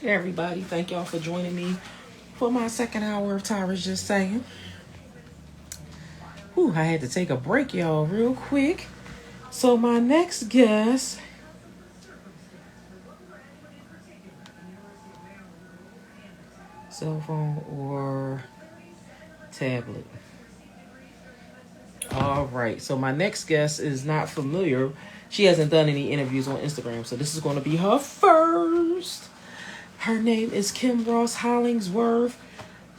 Hey everybody, thank y'all for joining me for my second hour of Tyra's Just Saying. Whew, I had to take a break, y'all, real quick. So my next guest, cell phone or tablet. All right, so my next guest is not familiar. She hasn't done any interviews on Instagram, so this is going to be her first. Her name is Kim Ross-Hollingsworth.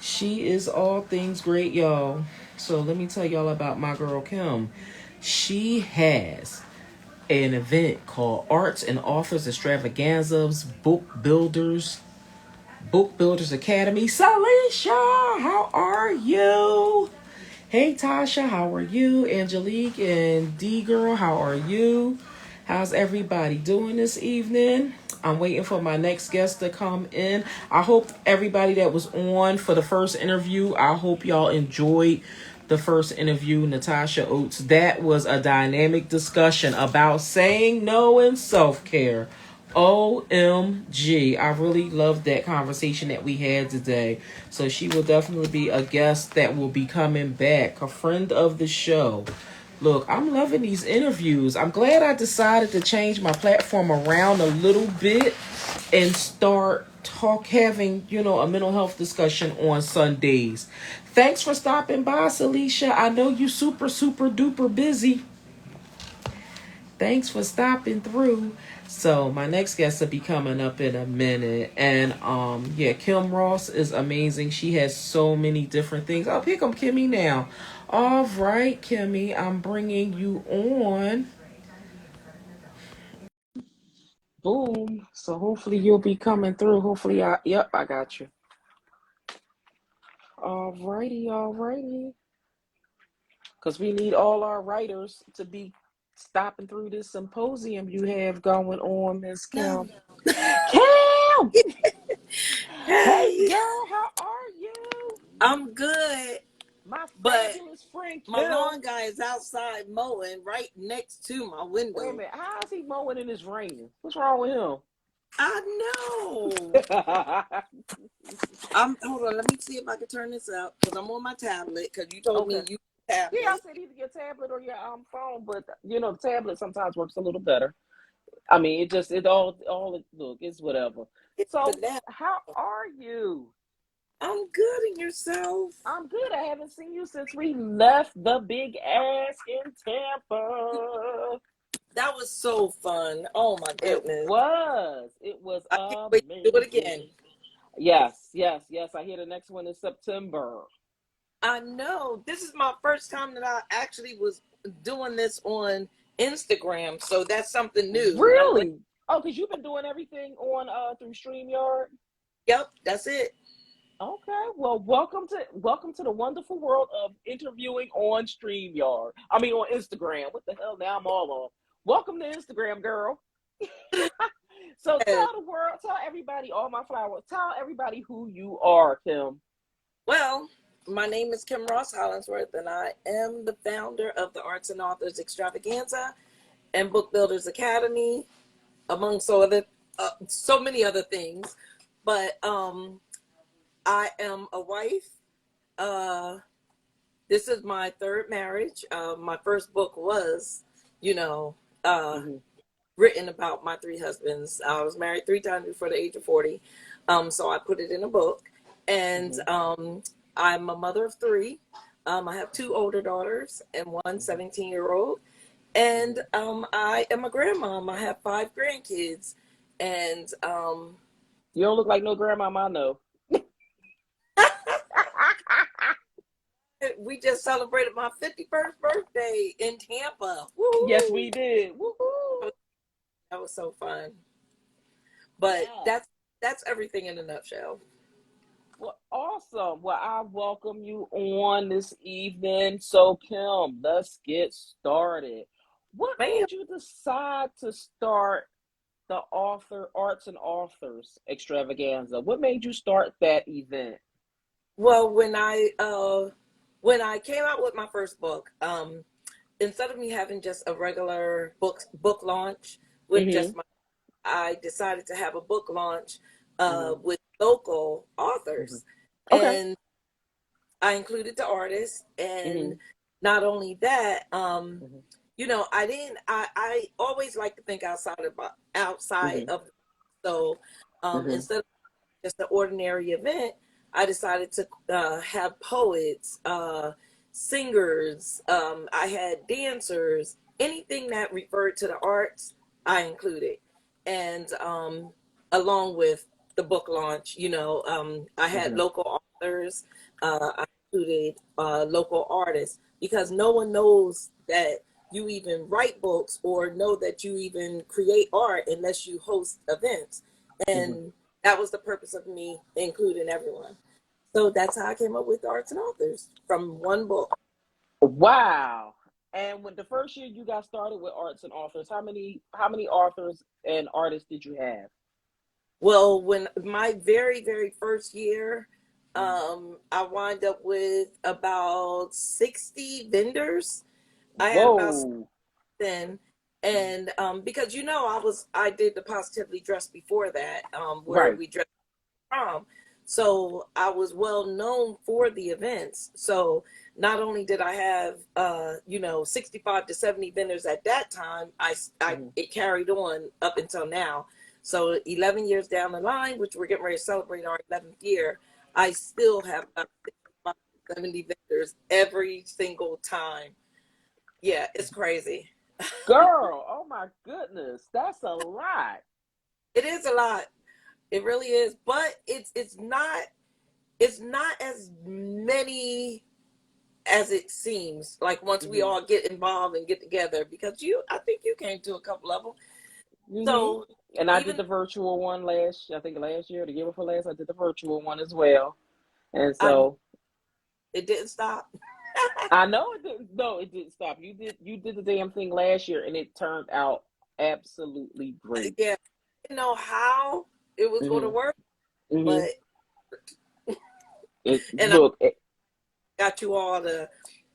She is all things great, y'all. So let me tell y'all about my girl Kim. She has an event called Arts and Authors Extravaganza's Book Builders Academy. Salisha, how are you? Hey Tasha, how are you? Angelique and D girl, how are you? How's everybody doing this evening? I'm waiting for my next guest to come in. I hope everybody that was on for the first interview, I hope y'all enjoyed the first interview, Natasha Oates. That was a dynamic discussion about saying no and self-care. OMG. I really loved that conversation that we had today. So she will definitely be a guest that will be coming back, a friend of the show. Look, I'm loving these interviews. I'm glad I decided to change my platform around a little bit and start having, a mental health discussion on Sundays. Thanks for stopping by, Salisha. I know you super, super duper busy. Thanks for stopping through. So my next guest will be coming up in a minute. And Kim Ross is amazing. She has so many different things. I'll pick 'em, Kimmy, now. All right, Kimmy, I'm bringing you on. Boom. So hopefully you'll be coming through. I got you. All righty. Because we need all our writers to be stopping through this symposium you have going on, Miss Kim. Kim! Hey, Hey, girl, how are you? I'm good, My but fabulous friend my Kim. lawn guy is outside mowing right next to my Wait a window. minute, how is he mowing and it's raining? What's wrong with him? I know. I'm hold on. Let me see if I can turn this up because I'm on my tablet. Because you told Okay. me you Yeah, I tablet. said either your tablet or your phone, but the tablet sometimes works a little better. I mean, look, it's whatever. But So, now how are you? I'm good. And yourself? I'm good. I haven't seen you since we left the big ass in Tampa. That was so fun. Oh my It goodness! was. It was I can't wait to do it amazing. again. Yes, yes, yes. I hear the next one is September. I know. This is my first time that I actually was doing this on Instagram, so that's something new. I'm glad. Really? Oh, because you've been doing everything on through StreamYard. Yep, that's it. Okay. Well, welcome to the wonderful world of interviewing on StreamYard. I mean on Instagram. What the hell? Now I'm all off. Welcome to Instagram, girl. So Yes. tell the world, tell everybody, all my flowers, tell everybody who you are, Kim. Well, my name is Kim Ross-Hollingsworth, and I am the founder of the Arts and Authors Extravaganza and Book Builders Academy, among so many other things. But I am a wife. Uh, this is my third marriage. My first book was, you know, uh, Mm-hmm. written about my three husbands. I was married 3 times before the age of 40. So I put it in a book. And Mm-hmm. I'm a mother of three. I have two older daughters and one Mm-hmm. 17-year-old. And Mm-hmm. I am a grandmom. I have 5 grandkids. And You don't look like no grandmama I know. we just celebrated my 51st birthday in Tampa. Yes, Woo! we did. Woohoo! That was so fun. But Yeah. that's everything in a nutshell. Well, awesome. Well, I welcome you on this evening. So, Kim, let's get started. What Man. made you decide to start the Arts and Authors Extravaganza? What made you start that event? Well, when I came out with my first book, instead of me having just a regular book launch with Mm-hmm. just my, I decided to have a book launch with local Mm-hmm. authors. Okay. And I included the artists, and Mm-hmm. not only that, Mm-hmm. I always like to think outside Mm-hmm. of, so Mm-hmm. instead of just an ordinary event, I decided to have poets, singers, I had dancers, anything that referred to the arts, I included. And along with the book launch, I had Mm-hmm. local authors, I included local artists, because no one knows that you even write books or know that you even create art unless you host events. Mm-hmm. And that was the purpose of me including everyone. So that's how I came up with Arts and Authors from one book. Wow. And when the first year you got started with Arts and Authors, how many authors and artists did you have? Well, when my very, very first year, Mm-hmm. I wind up with about 60 vendors. I had about Whoa. then, Mm-hmm. and because I did the Positively Dressed before that, where Right. we dressed prom. So I was well known for the events. So not only did I have 65 to 70 vendors at that time, Mm-hmm. it carried on up until now. So 11 years down the line, which we're getting ready to celebrate our 11th year, I still have about 65 to 70 vendors every single time. Yeah, it's crazy. Girl, oh my goodness, that's a lot. It is a lot. It really is, but it's not as many as it seems. Like once we Mm-hmm. all get involved and get together, because I think you came to a couple of them. Mm-hmm. So And I did even the virtual one I think last year, the year before last, I did the virtual one as well. And I so it didn't stop. I know it didn't. No, it didn't stop. You did the damn thing last year, and it turned out absolutely great. Yeah, I didn't know how it was going to Mm-hmm. work, but Mm-hmm. It and I look. got you all to,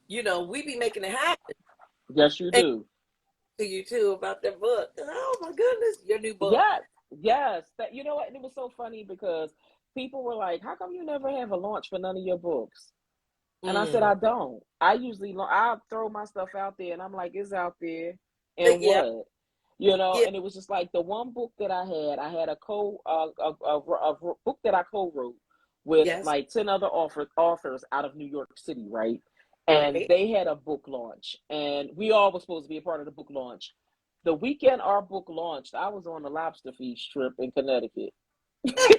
we be making it happen. Yes, you Thank do. you to you too about that book. Oh my goodness, your new book. Yes, yes. That you know what? And it was so funny because people were like, "How come you never have a launch for none of your books?" And I said, Mm. "I don't. I usually I throw my stuff out there, and I'm like, it's out there, and Yeah, what?" You know, yeah, and it was just like the one book that I had a book that I co-wrote with yes, like 10 other authors out of New York City, right? And right. they had a book launch, and we all were supposed to be a part of the book launch. The weekend our book launched, I was on a lobster feast trip in Connecticut. And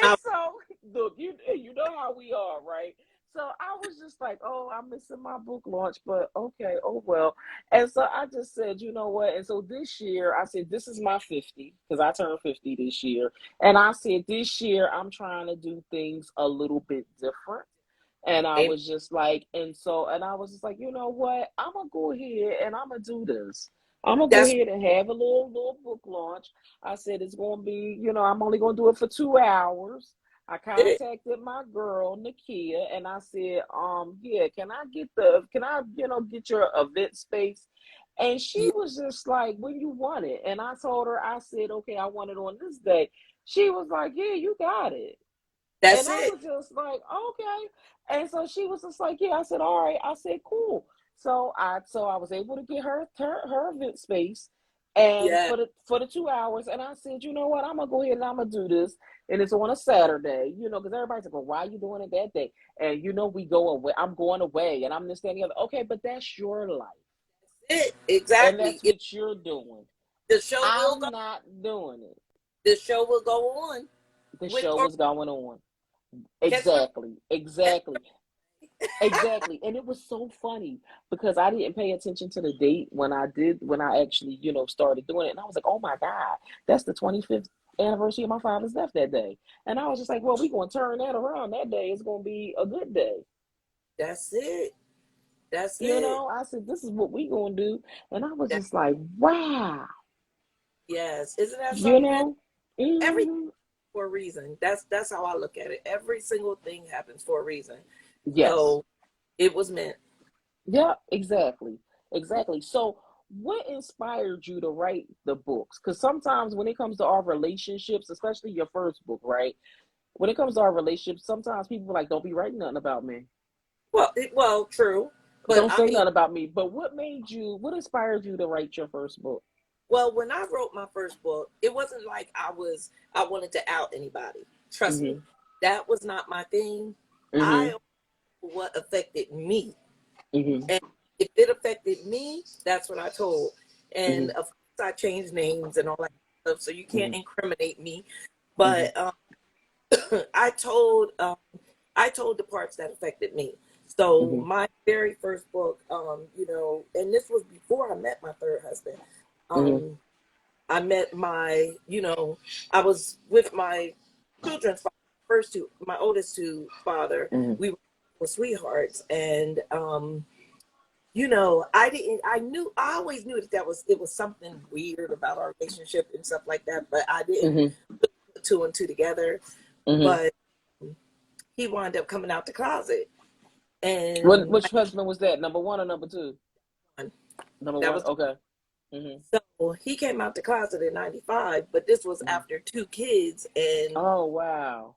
Now, so, look, you know how we are, right? So I was just like, oh, I'm missing my book launch, but okay, oh well. And so I just said, you know what? And so this year, I said, this is my 50, because I turned 50 this year. And I said, this year, I'm trying to do things a little bit different. And I amen. was just like, and I was just like, you know what? I'm gonna go ahead and I'm gonna do this. I'm gonna go That's ahead and have a little book launch. I said it's gonna be, I'm only gonna do it for 2 hours. I it. contacted my girl Nakia and I said, yeah, can I, get your event space? And she Yeah, was just like, when you want it. And I told her, I said, okay, I want it on this day. She was like, yeah, you got it. that's And I it. was just like, okay. And so she was just like, yeah. I said, all right. I said, cool. So I was able to get her event space and Yeah, for the 2 hours. And I said, you know what? I'm gonna go ahead and I'm gonna do this. And it's on a Saturday, because everybody's like, well, why are you doing it that day? And we go away. I'm going away and I'm this, that, and the other. Okay, but that's your life. it And exactly. that's what you're doing. The show will go. I'm not doing it. The show will go on The with show or was going on. catch the. Exactly. Exactly. Exactly. And it was so funny because I didn't pay attention to the date when I actually, started doing it. And I was like, oh my God, that's the 25th anniversary of my father's death that day. And I was just like, well, we're going to turn that around that day. It's going to be a good day. That's it. That's it. I said, this is what we're going to do. And I was That, just like, wow, yes, isn't that you something? know? Everything hmm for a reason. That's how I look at it. Every single thing happens for a reason. Yes. So it was meant. Yeah, exactly. Exactly. So what inspired you to write the books? Because sometimes when it comes to our relationships, especially your first book, right? When it comes to our relationships, sometimes people are like, don't be writing nothing about me. Well, true, but Don't I say mean, nothing about me. But what inspired you to write your first book? well, when I wrote my first book, it wasn't like I wanted to out anybody. Trust me, Mm-hmm. that was not my thing. Mm-hmm. I what affected me, Mm-hmm. and if it affected me, that's what I told. And Mm-hmm. of course, I changed names and all that stuff, so you can't Mm-hmm. incriminate me. Mm-hmm. But I told I told the parts that affected me. So Mm-hmm. my very first book, and this was before I met my third husband. Mm-hmm. Um, I met I was with my children's father, my oldest two father. Mm-hmm. We were sweethearts, and I always knew it was something weird about our relationship and stuff like that, but I didn't Mm-hmm. put two and two together. Mm-hmm. But he wound up coming out the closet, What and which husband was that? Number one or number two? Number that one. was Okay. Mm-hmm. so he came out the closet in '95, but this was Mm-hmm. after two kids and Oh wow.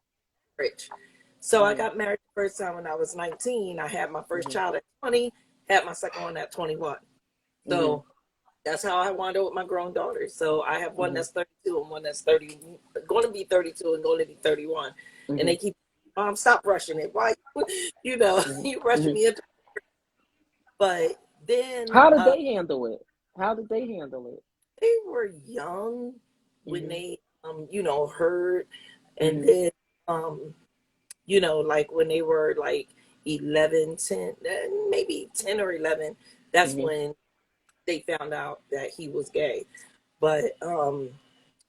marriage. So I Mm-hmm. got married the first time when I was 19. I had my first Mm-hmm. child at 20, had my second one at 21. Mm-hmm. So that's how I wound up with my grown daughters. So I have one Mm-hmm. that's 32 and one that's 30, going to be 32 and going to be 31. And Mm-hmm. they keep, Mom, stop rushing it. Why, you rushing Mm-hmm. me into. But then How did they handle it? How did they handle it? they were young when Mm-hmm. they, heard. And Mm-hmm. then, like when they were like 11, 10, maybe 10 or 11, that's Mm-hmm. when they found out that he was gay. But,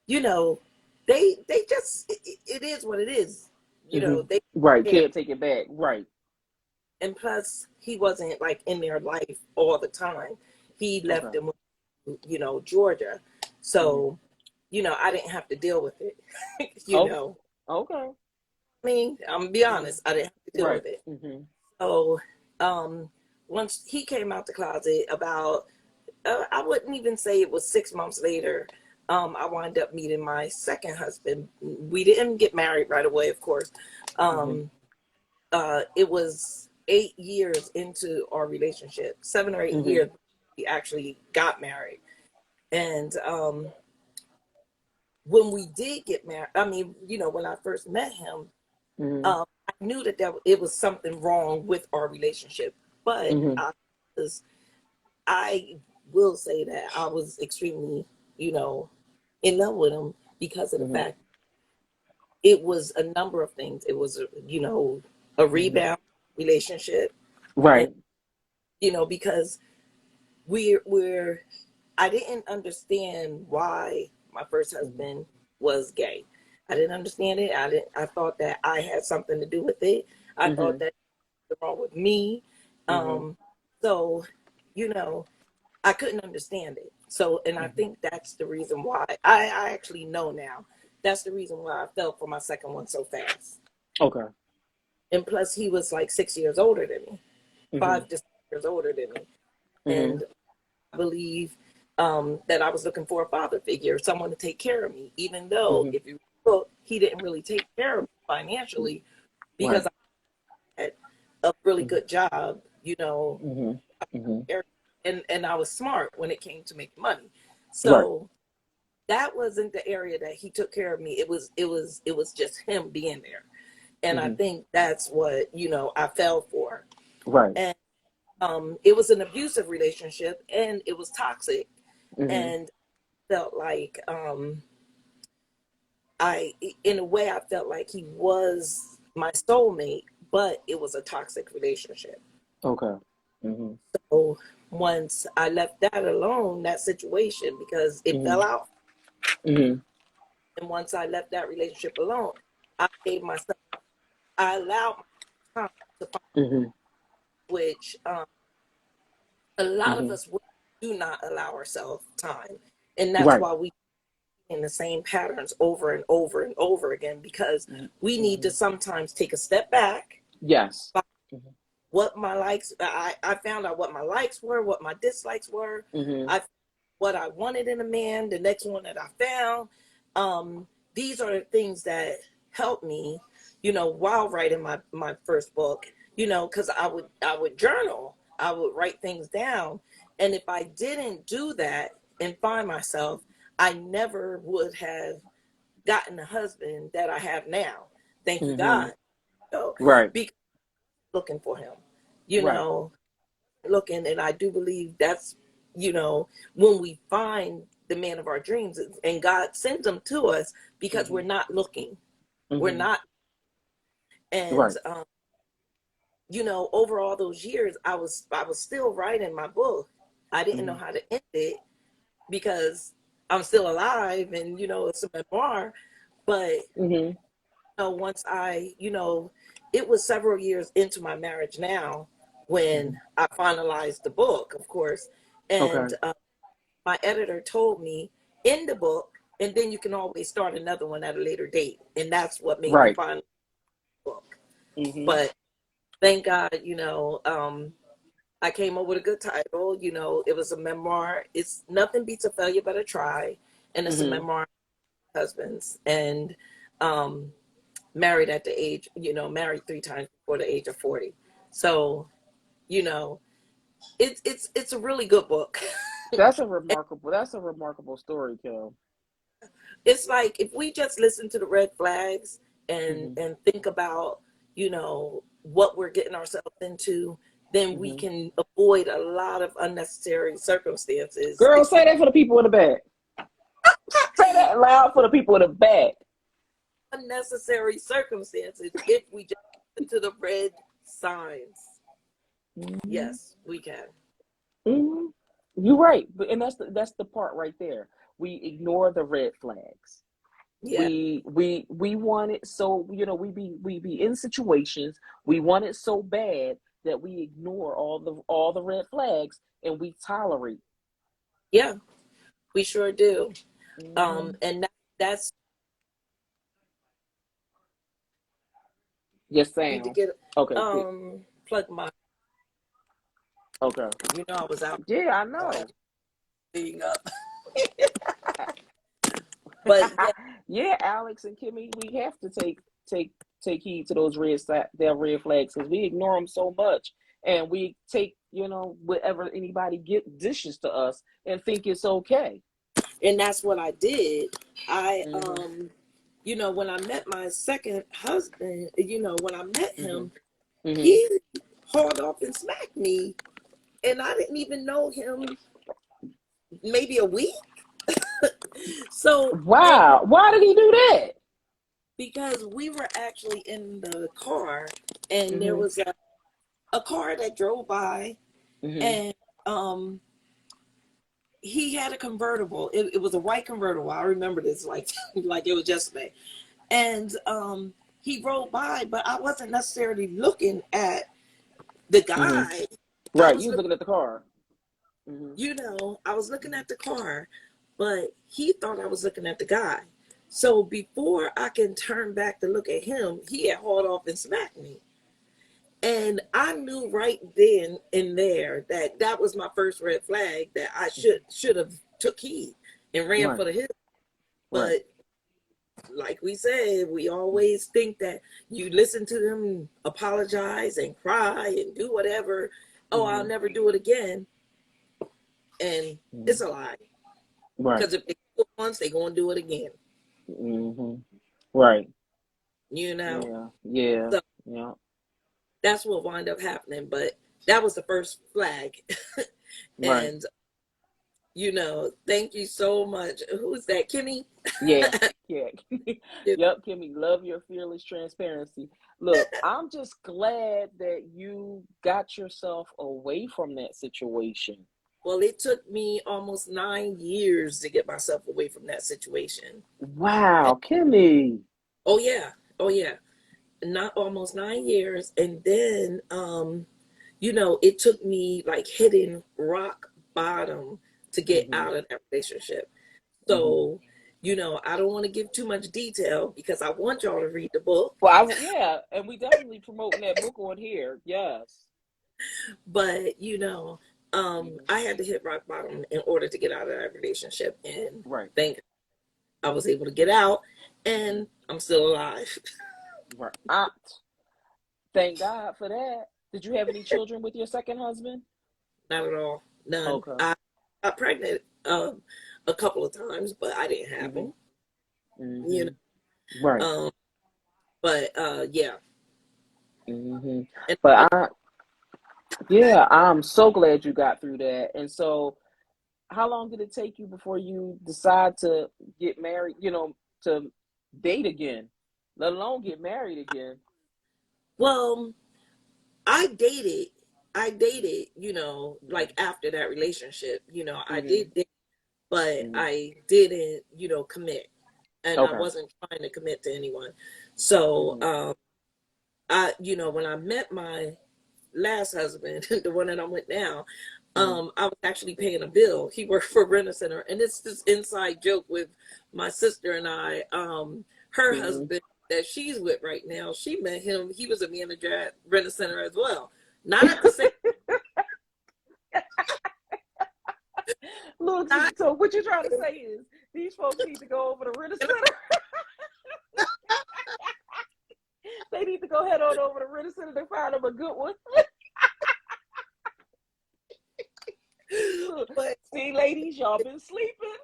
you know, they just, it is what it is. Mm-hmm. They Right. care. Can't take it back. Right. And plus, he wasn't like in their life all the time. He left Okay. them, Georgia. Mm-hmm. So, I didn't have to deal with it. you Okay. know, Okay. I mean, I'm gonna be Mm-hmm. honest, I didn't have to deal Right. with it. Mm-hmm. So, once he came out the closet, about I wouldn't even say it was 6 months later. I wound up meeting my second husband. We didn't get married right away, of course. Mm-hmm. It was 8 years into our relationship, 7 or 8 years, Mm-hmm. we actually got married. And when we did get married, I mean, when I first met him, Mm-hmm. I knew that it was something wrong with our relationship. But Mm-hmm. I will say that I was extremely, you know, in love with him because of the Mm-hmm. fact it was a number of things. It was, a Mm-hmm. rebound relationship, and Right. because we're I didn't understand why my first Mm-hmm. husband was gay. I didn't understand it. I thought that I had something to do with it. I thought Mm-hmm. that it was wrong with me. Mm-hmm. Um, so, you know, I couldn't understand it. So, and I Mm-hmm. think that's the reason why I actually know now. That's the reason why I fell for my second one so fast. Okay. And plus, he was like 6 years older than me, Mm-hmm. 5 to 6 years older than me. Mm-hmm. And I believe that I was looking for a father figure, someone to take care of me, even though, Mm-hmm. if you look, he didn't really take care of me financially Right. because I had a really Mm-hmm. good job, Mm-hmm. Mm-hmm. and I was smart when it came to making money. Right. So that wasn't the area that he took care of me. It was just him being there. And I Mm-hmm. think that's what, I fell for. Right. And it was an abusive relationship and it was toxic. Mm-hmm. And felt like I in a way I felt like he was my soulmate, but it was a toxic relationship. Okay. Mm-hmm. So once I left that alone, that situation, because it Mm-hmm. fell out, Mm-hmm. and once I left that relationship alone, I gave myself, I allowed my time to find, Mm-hmm. which a lot of Mm-hmm. us do not allow ourselves time, and that's Right. why we in the same patterns over and over and over again, because we need Mm-hmm. to sometimes take a step back. Yes. What my likes, I found out what my likes were, what my dislikes were. Mm-hmm. I found what I wanted in a man, the next one that I found. These are the things that helped me, while writing my first book, because I would journal, I would write things down. And if I didn't do that and find myself, I never would have gotten the husband that I have now. Thank you, God. Right. Because looking for him, Right. looking, and I do believe that's, when we find the man of our dreams, and God sends them to us because we're not looking. We're not. And, Right. over all those years, I was still writing my book. I didn't know how to end it because I'm still alive, and, it's a memoir. But, once it was several years into my marriage now when I finalized the book, of course. And Okay. my editor told me, in the book, and then you can always start another one at a later date. And that's what made me Right. finalize the book. But thank God, I came up with a good title. It was a memoir. It's Nothing Beats a Failure But a Try. And it's a memoir of husbands. And married at the age, married 3 times before the age of 40. So, it's a really good book. That's a remarkable story, Kim. It's like, if we just listen to the red flags and think about, what we're getting ourselves into, then we can avoid a lot of unnecessary circumstances. Girl, say that for the people in the back. Say that loud for the people in the back. Unnecessary circumstances if we just listen to the red signs. Yes, we can. You're right, and that's the part right there. We ignore the red flags. Yeah. We want it so, we be in situations, we want it so bad that we ignore all the red flags and we tolerate. Yeah, we sure do. And that's Yes, need to Sam. get Okay. plug my. Okay. I was out. Yeah, I know. Being up. But yeah. Yeah, Alex and Kimmy, we have to take heed to those red flags, because we ignore them so much, and we take whatever anybody dishes to us and think it's okay. And that's what I did. I when I met my second husband, when I met him, he hauled off and smacked me, and I didn't even know him maybe a week. So wow, why did he do that? Because we were actually in the car, and there was a car that drove by, and he had a convertible. It was a white convertible. I remember this like it was yesterday. And he rode by, but I wasn't necessarily looking at the guy. Right, you was looking at the car. I was looking at the car, but he thought I was looking at the guy. So before I can turn back to look at him, he had hauled off and smacked me. And I knew right then and there that was my first red flag, that I should have took heed and ran for the hill. But like we said, we always think that you listen to them apologize and cry and do whatever. Oh, I'll never do it again. And it's a lie. Right. Because if they do it once, they're going to do it again. Right. Yeah. So, yeah. That's what wound up happening. But that was the first flag. And, thank you so much. Who's that? Kimmy? Yeah. Yep, Kimmy, love your fearless transparency. Look, I'm just glad that you got yourself away from that situation. Well, it took me almost 9 years to get myself away from that situation. Wow, Kimmy. Oh yeah. Not almost 9 years. And then, it took me like hitting rock bottom to get out of that relationship. So, I don't want to give too much detail because I want y'all to read the book. Well, and we definitely promoting that book on here. Yes. But, I had to hit rock bottom in order to get out of that relationship, and Right. thank I was able to get out, and I'm still alive. Right. Thank God for that. Did you have any children with your second husband? Not at all, none. Okay. I got pregnant a couple of times, but I didn't have Mhm. them. You Mhm. know, Right. but yeah, Mhm. and But yeah, I'm so glad you got through that. And so, how long did it take you before you decide to get married? To date again, let alone get married again. well, I dated, Mhm. like after that relationship, I Mhm. did date, but Mhm. I didn't, commit. And I Okay. wasn't trying to commit to anyone. So, Mhm. when I met my last husband, the one that I'm with now, Mhm. I was actually paying a bill. He worked for Rent a Center, and it's this inside joke with my sister and I. Her Mhm. husband that she's with right now, she met him. He was a manager at Rent a Center as well, not at the same. Look, Not, so what you're trying to say is these folks need to go over to Rent a Center. They need to go head on over to Rent a Center to find them a good one. Look, but see, ladies, y'all been sleeping.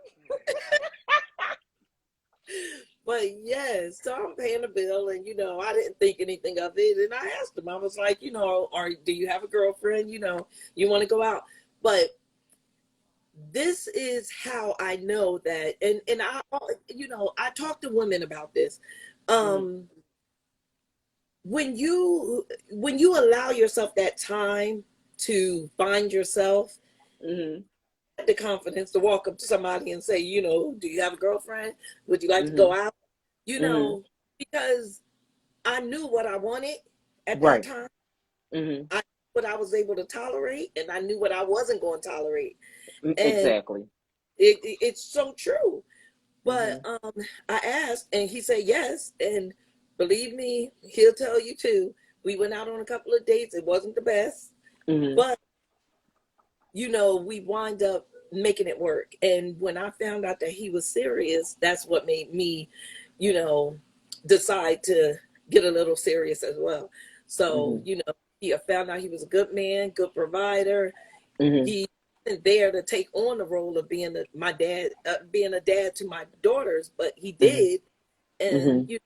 But yes, so I'm paying a bill, and I didn't think anything of it. And I asked him, I was like, do you have a girlfriend? You want to go out? But this is how I know that, and I talk to women about this. Mm-hmm. Um, when you allow yourself that time to find yourself, Mm-hmm. the confidence to walk up to somebody and say, do you have a girlfriend? Would you like to Mm-hmm. go out? Mm-hmm. Because I knew what I wanted at that Right. time. Mm-hmm. I knew what I was able to tolerate, and I knew what I wasn't going to tolerate. And Exactly. it's so true. Mm-hmm. But I asked, and he said yes. And believe me, he'll tell you too. We went out on a couple of dates. It wasn't the best, Mm-hmm. but we wind up making it work. And when I found out that he was serious, that's what made me, you know, decide to get a little serious as well. So, Mm-hmm. he found out he was a good man, good provider. Mm-hmm. He wasn't there to take on the role of my dad, being a dad to my daughters, but he did. And Mm-hmm.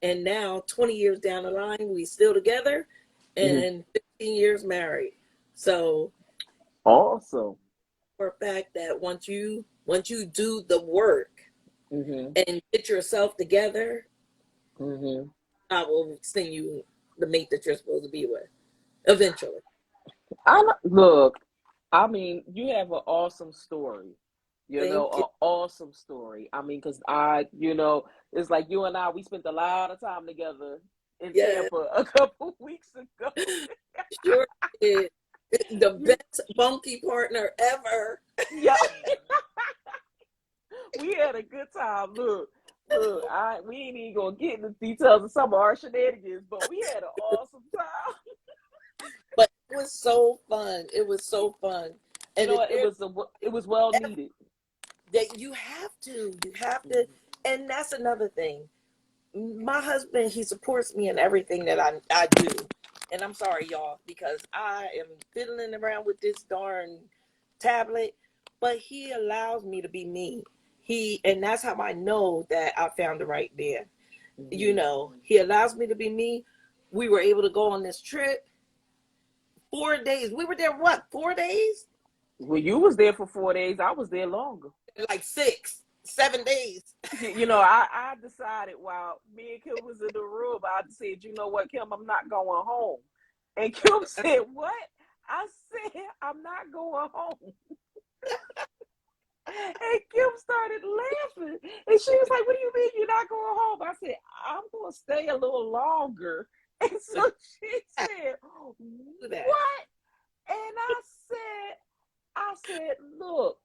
and now 20 years down the line, we still together, Mm-hmm. and 15 years married. So Awesome. for a fact that once you do the work Mm-hmm. and get yourself together, Mm-hmm. I will send you the mate that you're supposed to be with eventually. Look, I mean, you have an awesome story. Thank you. An awesome story. I mean, because it's like you and I, we spent a lot of time together in Yeah, Tampa a couple weeks ago. sure is. The You, best bunkie partner ever. yeah, we had a good time. Look, we ain't even gonna get into details of some of our shenanigans, but we had an awesome time. But it was so fun. It was so fun. You And know if what? there's It was well needed. that you have to, and that's another thing. My husband, he supports me in everything that I do. And I'm sorry, y'all, because I am fiddling around with this darn tablet, but he allows me to be me. And that's how I know that I found the right man. Mm-hmm. He allows me to be me. We were able to go on this trip 4 days. We were there, what, 4 days? Well, you was there for 4 days. I was there longer. Like 6, 7 days. I decided while me and Kim was in the room, I said, you know what, Kim, I'm not going home. And Kim said, what? I said, I'm not going home. And Kim started laughing. And she was like, what do you mean you're not going home? I said, I'm going to stay a little longer. And so she said, Do that. what? And I said, look,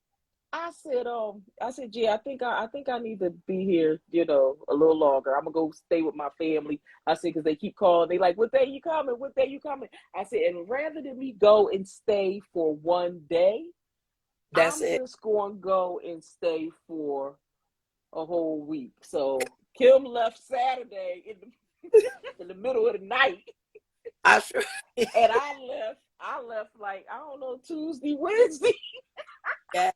yeah, I think I need to be here, a little longer. I'm gonna go stay with my family. I said, because they keep calling. They like, what day you coming? What day you coming? I said, and rather than me go and stay for one day, That's I'm it. just going to go and stay for a whole week. So Kim left Saturday in the middle of the night, I sure. and I left like, I don't know, Tuesday, Wednesday Yeah,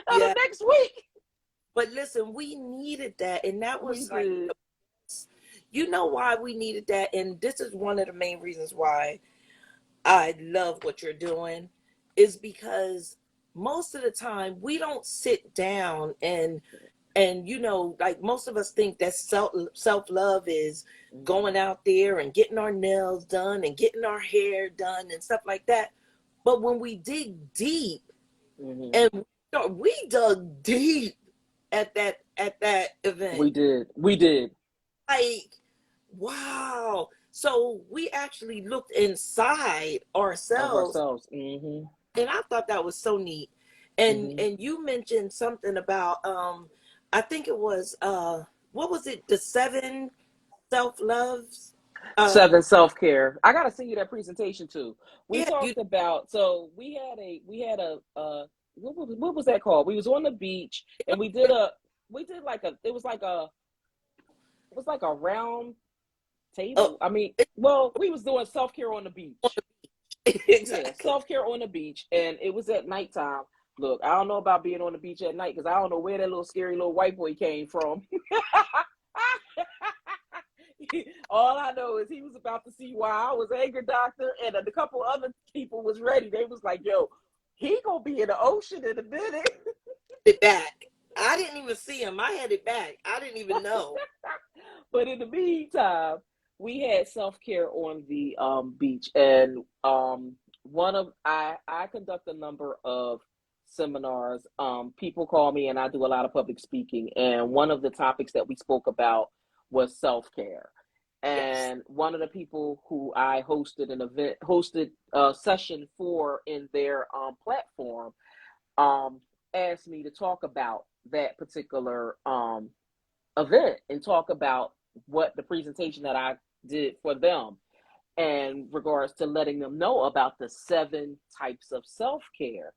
of the yeah. next week. But listen, we needed that, and that We was like, did. you know why we needed that, and this is one of the main reasons why I love what you're doing, is because most of the time we don't sit down and like most of us think that self love is going out there and getting our nails done and getting our hair done and stuff like that. But when we dig deep, Mm-hmm. and we dug deep at that event, We did. We did. like, wow. So we actually looked inside Of ourselves, ourselves. Mm-hmm. and I thought that was so neat. And Mm-hmm. and you mentioned something about I think it was what was it, the seven self loves, uh 7 self-care. I gotta send you that presentation too. We yeah, you talked about, so what was that called? We was on the beach and we did like a it was like a round oh table. I mean, well, we was doing self-care on the beach. Yeah, exactly. self-care on the beach, and it was at nighttime. Look, I don't know about being on the beach at night because I don't know where that little scary little white boy came from. All I know is he was about to see why I was angry doctor, and a couple other people was ready. They was like, "Yo, he gonna be in the ocean in a minute." It back. I didn't even see him. I had it back. I didn't even know. But in the meantime, we had self-care on the beach, and one of I conduct a number of seminars. People call me, and I do a lot of public speaking, and one of the topics that we spoke about was self-care. Yes. And one of the people who I hosted a session for in their platform, um, asked me to talk about that particular event and talk about what the presentation that I did for them in regards to letting them know about the 7 types of self-care.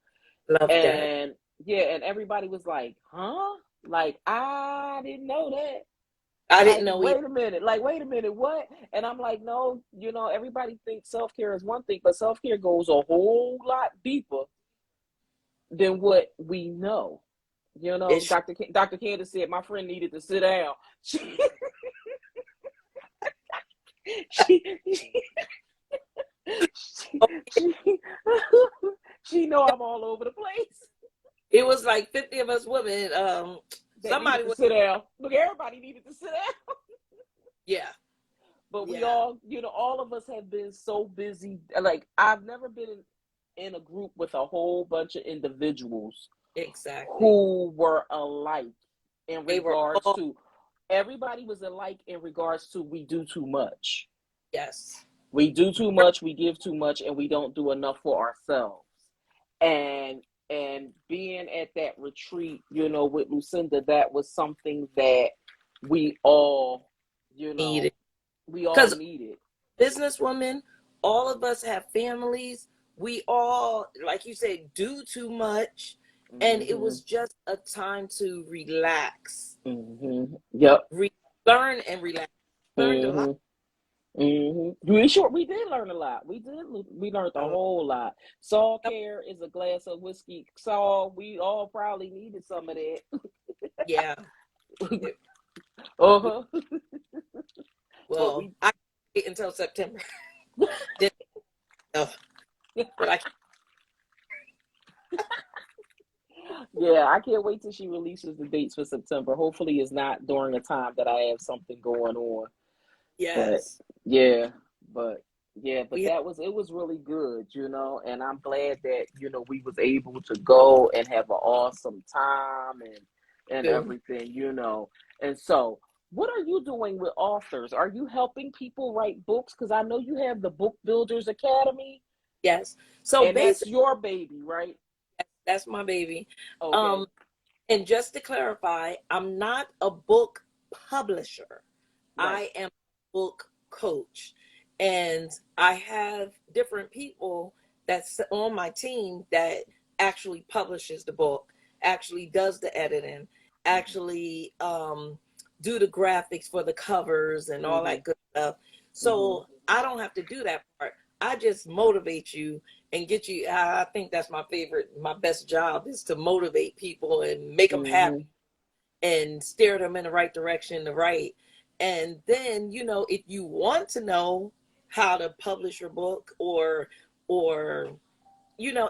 Love that. And yeah, and everybody was like, huh? Like, I didn't know that. I didn't Like, know either. wait a minute, what? And I'm like, no, everybody thinks self-care is one thing, but self-care goes a whole lot deeper than what we know. It's Dr. Candace said my friend needed to sit down. She, she, she, she, she know I'm all over the place. it was like 50 of us women. That needed Somebody to was, sit down. Look, everybody needed to sit down. yeah, But we yeah, all of us have been so busy. Like, I've never been in a group with a whole bunch of individuals exactly. who were alike in They were regards all, to, everybody was alike in regards to, we do too much. yes. We do too much, we give too much, and we don't do enough for ourselves. And being at that retreat, with Lucinda, that was something that we all, you know, Needed. we all Because needed. businesswomen, all of us have families. We all, like you said, do too much. And it Mm-hmm. was just a time to relax, Mm-hmm. Yep. learn and relax. Learned a lot. Mm-hmm. Mm-hmm. We did learn a lot. We learned a Uh, whole lot. Saul Care is a glass of whiskey. Saul, we all probably needed some of that. yeah. It- Uh-huh. But well, we I can't wait until September. Then, but I Yeah, I can't wait till she releases the dates for September. Hopefully it's not during a time that I have something going on. But yes. yeah, but but We have, it was really good, and I'm glad that, we was able to go and have an awesome time and to. everything. And so, what are you doing with authors? Are you helping people write books? Because I know you have the Book Builders Academy, Yes. So and that's basically, your baby, right? That's my baby. Okay. Um, and just to clarify, I'm not a book publisher. Right. I am a book coach. And I have different people that's on my team that actually publishes the book, actually does the editing, actually do the graphics for the covers and all Mm-hmm. that good stuff. Mm-hmm. So I don't have to do that part. I just motivate you and get you. I think that's my favorite, my best job is to motivate people and make them happy Mm-hmm. and steer them in the right direction, the right. And then, if you want to know how to publish your book or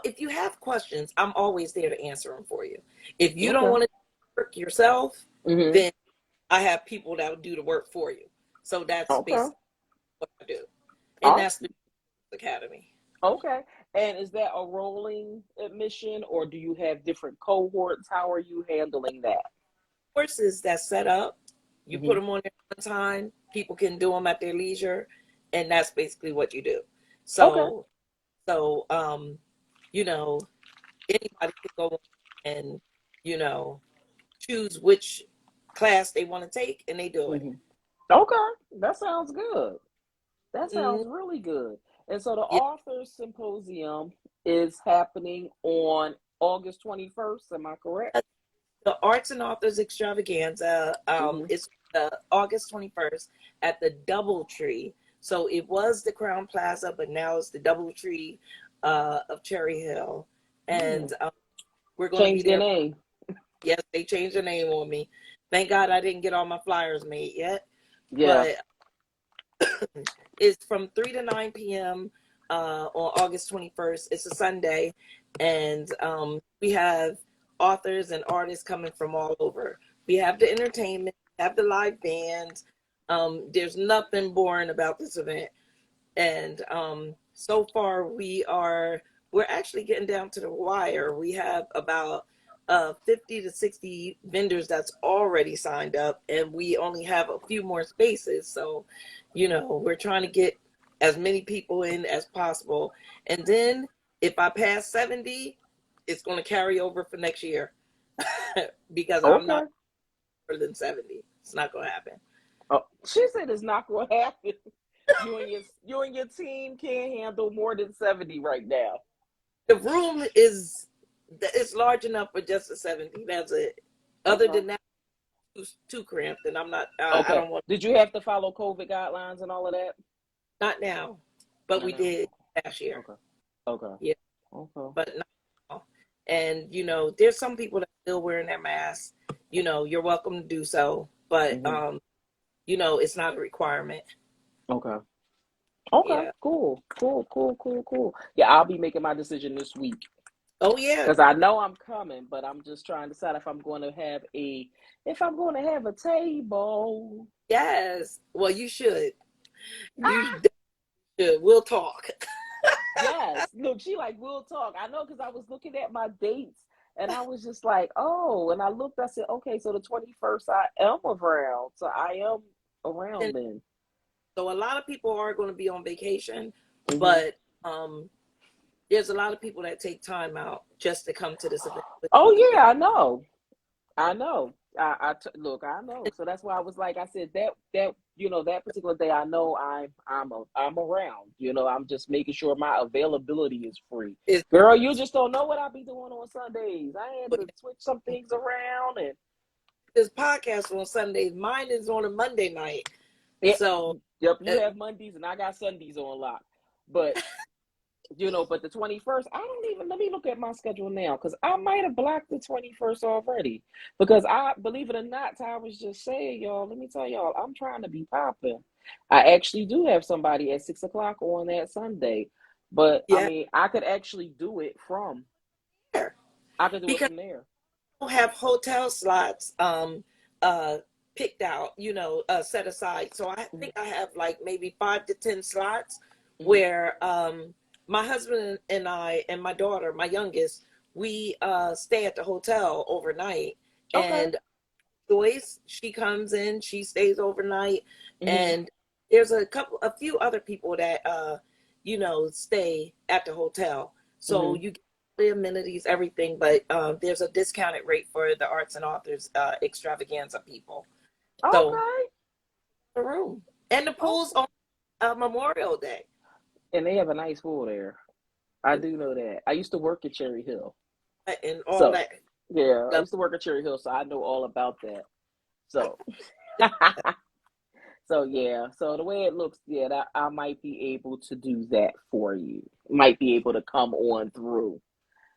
if you have questions, I'm always there to answer them for you. If you don't Okay. want to work yourself, Mm-hmm. then I have people that will do the work for you. So that's Okay. basically what I do. And that's Awesome. the Academy. Okay. And is that a rolling admission or do you have different cohorts? How are you handling that? Courses that's set up, you put Mm-hmm. them on there one time, people can do them at their leisure, and that's basically what you do. Okay. So, you know, anybody can go and, you know, choose which class they want to take and they do it. Mm-hmm. Okay. That sounds good. That sounds Mm, really good. And so the yeah. Authors Symposium is happening on August 21st. Am I correct? The Arts and Authors Extravaganza Mm-hmm. is August 21st at the Doubletree. So it was the Crown Plaza, but now it's the Doubletree of Cherry Hill. Mm. And we're going to be Change their there. name. Yes, they changed the name on me. Thank God I didn't get all my flyers made yet. Yeah. But it's from 3 to 9 p.m. On August 21st. It's a Sunday. And we have authors and artists coming from all over. We have the entertainment, we have the live bands. There's nothing boring about this event. And so far we're actually getting down to the wire. We have about 50 to 60 vendors that's already signed up, and we only have a few more spaces. So, we're trying to get as many people in as possible. And then if I pass 70, it's going to carry over for next year because I'm Okay. not more than 70. It's not going to happen. Oh, she said it's not going to happen. You and your team can't handle more than 70 right now. The room is it's large enough for just a 70. That's it. Other Okay. than that, too cramped, and I'm not. I Okay. don't want. Did you have to follow COVID guidelines and all of that? Not now, but No, we no. did last year. Okay. Okay. Yeah, Okay. but not now. And there's some people that are still wearing their masks. You're welcome to do so, but Mm-hmm. it's not a requirement. Okay. Okay. Yeah. Cool. Cool. Cool. Cool. Cool. Yeah, I'll be making my decision this week Oh yeah. because I know I'm coming, but I'm just trying to decide if I'm going to have a table. Yes. Well, you should. You Ah, should. We'll talk. yes. Look, she like we'll talk. I know because I was looking at my dates and I was just like, oh, and I looked. I said, okay, so the 21st I am around, so I am around And then. so a lot of people are going to be on vacation, Hmm. but there's a lot of people that take time out just to come to this event with Oh me. yeah, I know. I know. Look. I know. So that's why I was like, I said that particular day. I know I'm around. I'm just making sure my availability is free. It's, Girl, you just don't know what I be doing on Sundays. I had to switch some things around and this podcast on Sundays. Mine is on a Monday night. yeah. So, Yep, uh, you have Mondays and I got Sundays on lock. But but the 21st, I don't even let me look at my schedule now because I might have blocked the 21st already. Because I believe it or not, Tyra was just saying, y'all, let me tell y'all, I'm trying to be popping. I actually do have somebody at 6 o'clock on that Sunday. But I yeah, mean, I could actually do it from I could do it because from there. I don't have hotel slots uh, picked out, set aside. So I Hmm. think I have like maybe 5 to 10 slots Hmm. where my husband and I and my daughter, my youngest, we stay at the hotel overnight. Okay. And Joyce, she comes in, she stays overnight, Hmm. and there's a few other people that stay at the hotel. So Hmm. you get the amenities, everything, but there's a discounted rate for the Arts and Authors Extravaganza people. So Okay. the room and the Oh, pool's on Memorial Day. and they have a nice pool there. I do know that. I used to work at Cherry Hill. And all So, that yeah, I stuff. used to work at Cherry Hill, so I know all about that. So, so yeah. So the way it looks, yeah, that I might be able to do that for you. Might be able to come on through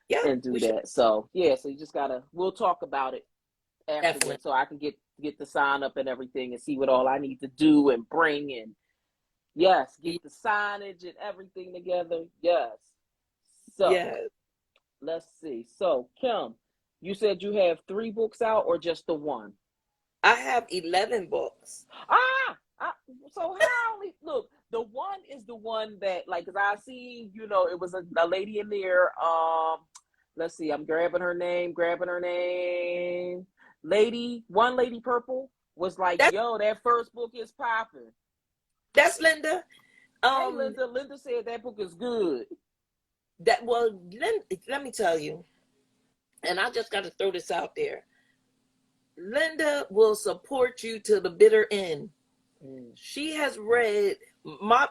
Yeah, and do we should that. So, yeah, so you just gotta, we'll talk about it definitely. afterwards so I can get the sign up and everything and see what all I need to do and bring and yes, get the signage and everything together. Yes. So Yeah, let's see. So Kim, you said you have 3 books out or just the one? I have 11 books. I, so how only look, the one is the one that like, cause I see, it was a lady in there. Let's see, I'm grabbing her name. One lady purple was like, That's yo, that first book is popping. that's Linda. Hey Um, Linda, Linda said that book is good. let me tell you, and I just got to throw this out there. Linda will support you to the bitter end. Mm. She read my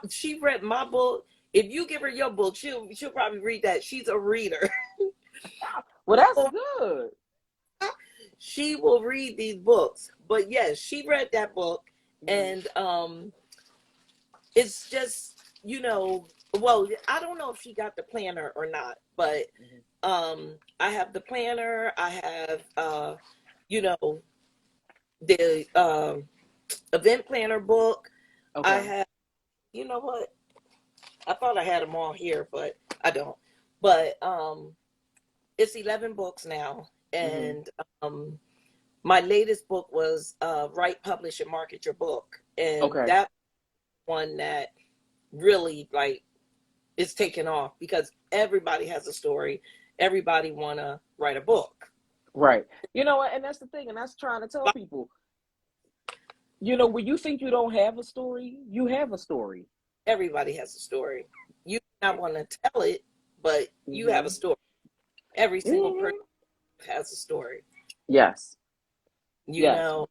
book. If you give her your book, she'll probably read that. She's a reader. Well, that's good. She will read these books. But yes, she read that book, Mm-hmm. and it's just, well, I don't know if she got the planner or not, but I have the planner. I have the event planner book. I Okay. have, you know what? I thought I had them all here, but I don't. But it's 11 books now, Mm-hmm. and my latest book was Write, Publish, and Market Your Book, and Okay. that one that really like is taken off because everybody has a story. Everybody wanna write a book. Right. You know what? And that's the thing, and that's trying to tell people. When you think you don't have a story, you have a story. Everybody has a story. You not want to tell it, but you have a Mm-hmm. story. Every single person Mm-hmm. has a story. Yes. You Yes. know,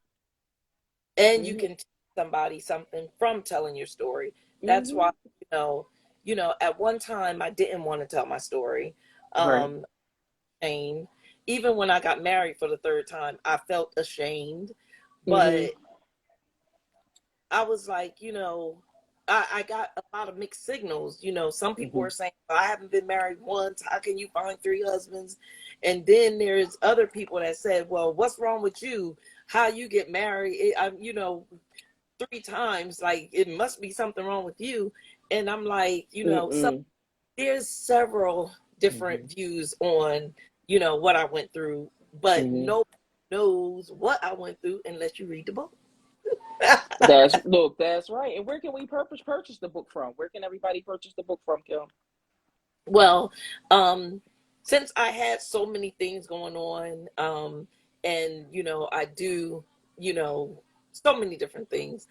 and you Mm-hmm. can teach somebody something from telling your story. That's why, Mm-hmm. at one time I didn't want to tell my story. Right. Shame. Even when I got married for the third time, I felt ashamed. Mm-hmm. But I was like, I got a lot of mixed signals. Some people Mm-hmm. were saying, I haven't been married once. How can you find 3 husbands? And then there's other people that said, well, what's wrong with you? How you get married? 3 times, like it must be something wrong with you. And I'm like, so Mm-mm. there's several Mm-hmm. different views on, what I went through, but Mm-hmm. nobody knows what I went through unless you read the book. That's right. And where can we purchase the book from? Where can everybody purchase the book from, Kim? Well, since I had so many things going on, and I do, so many different things.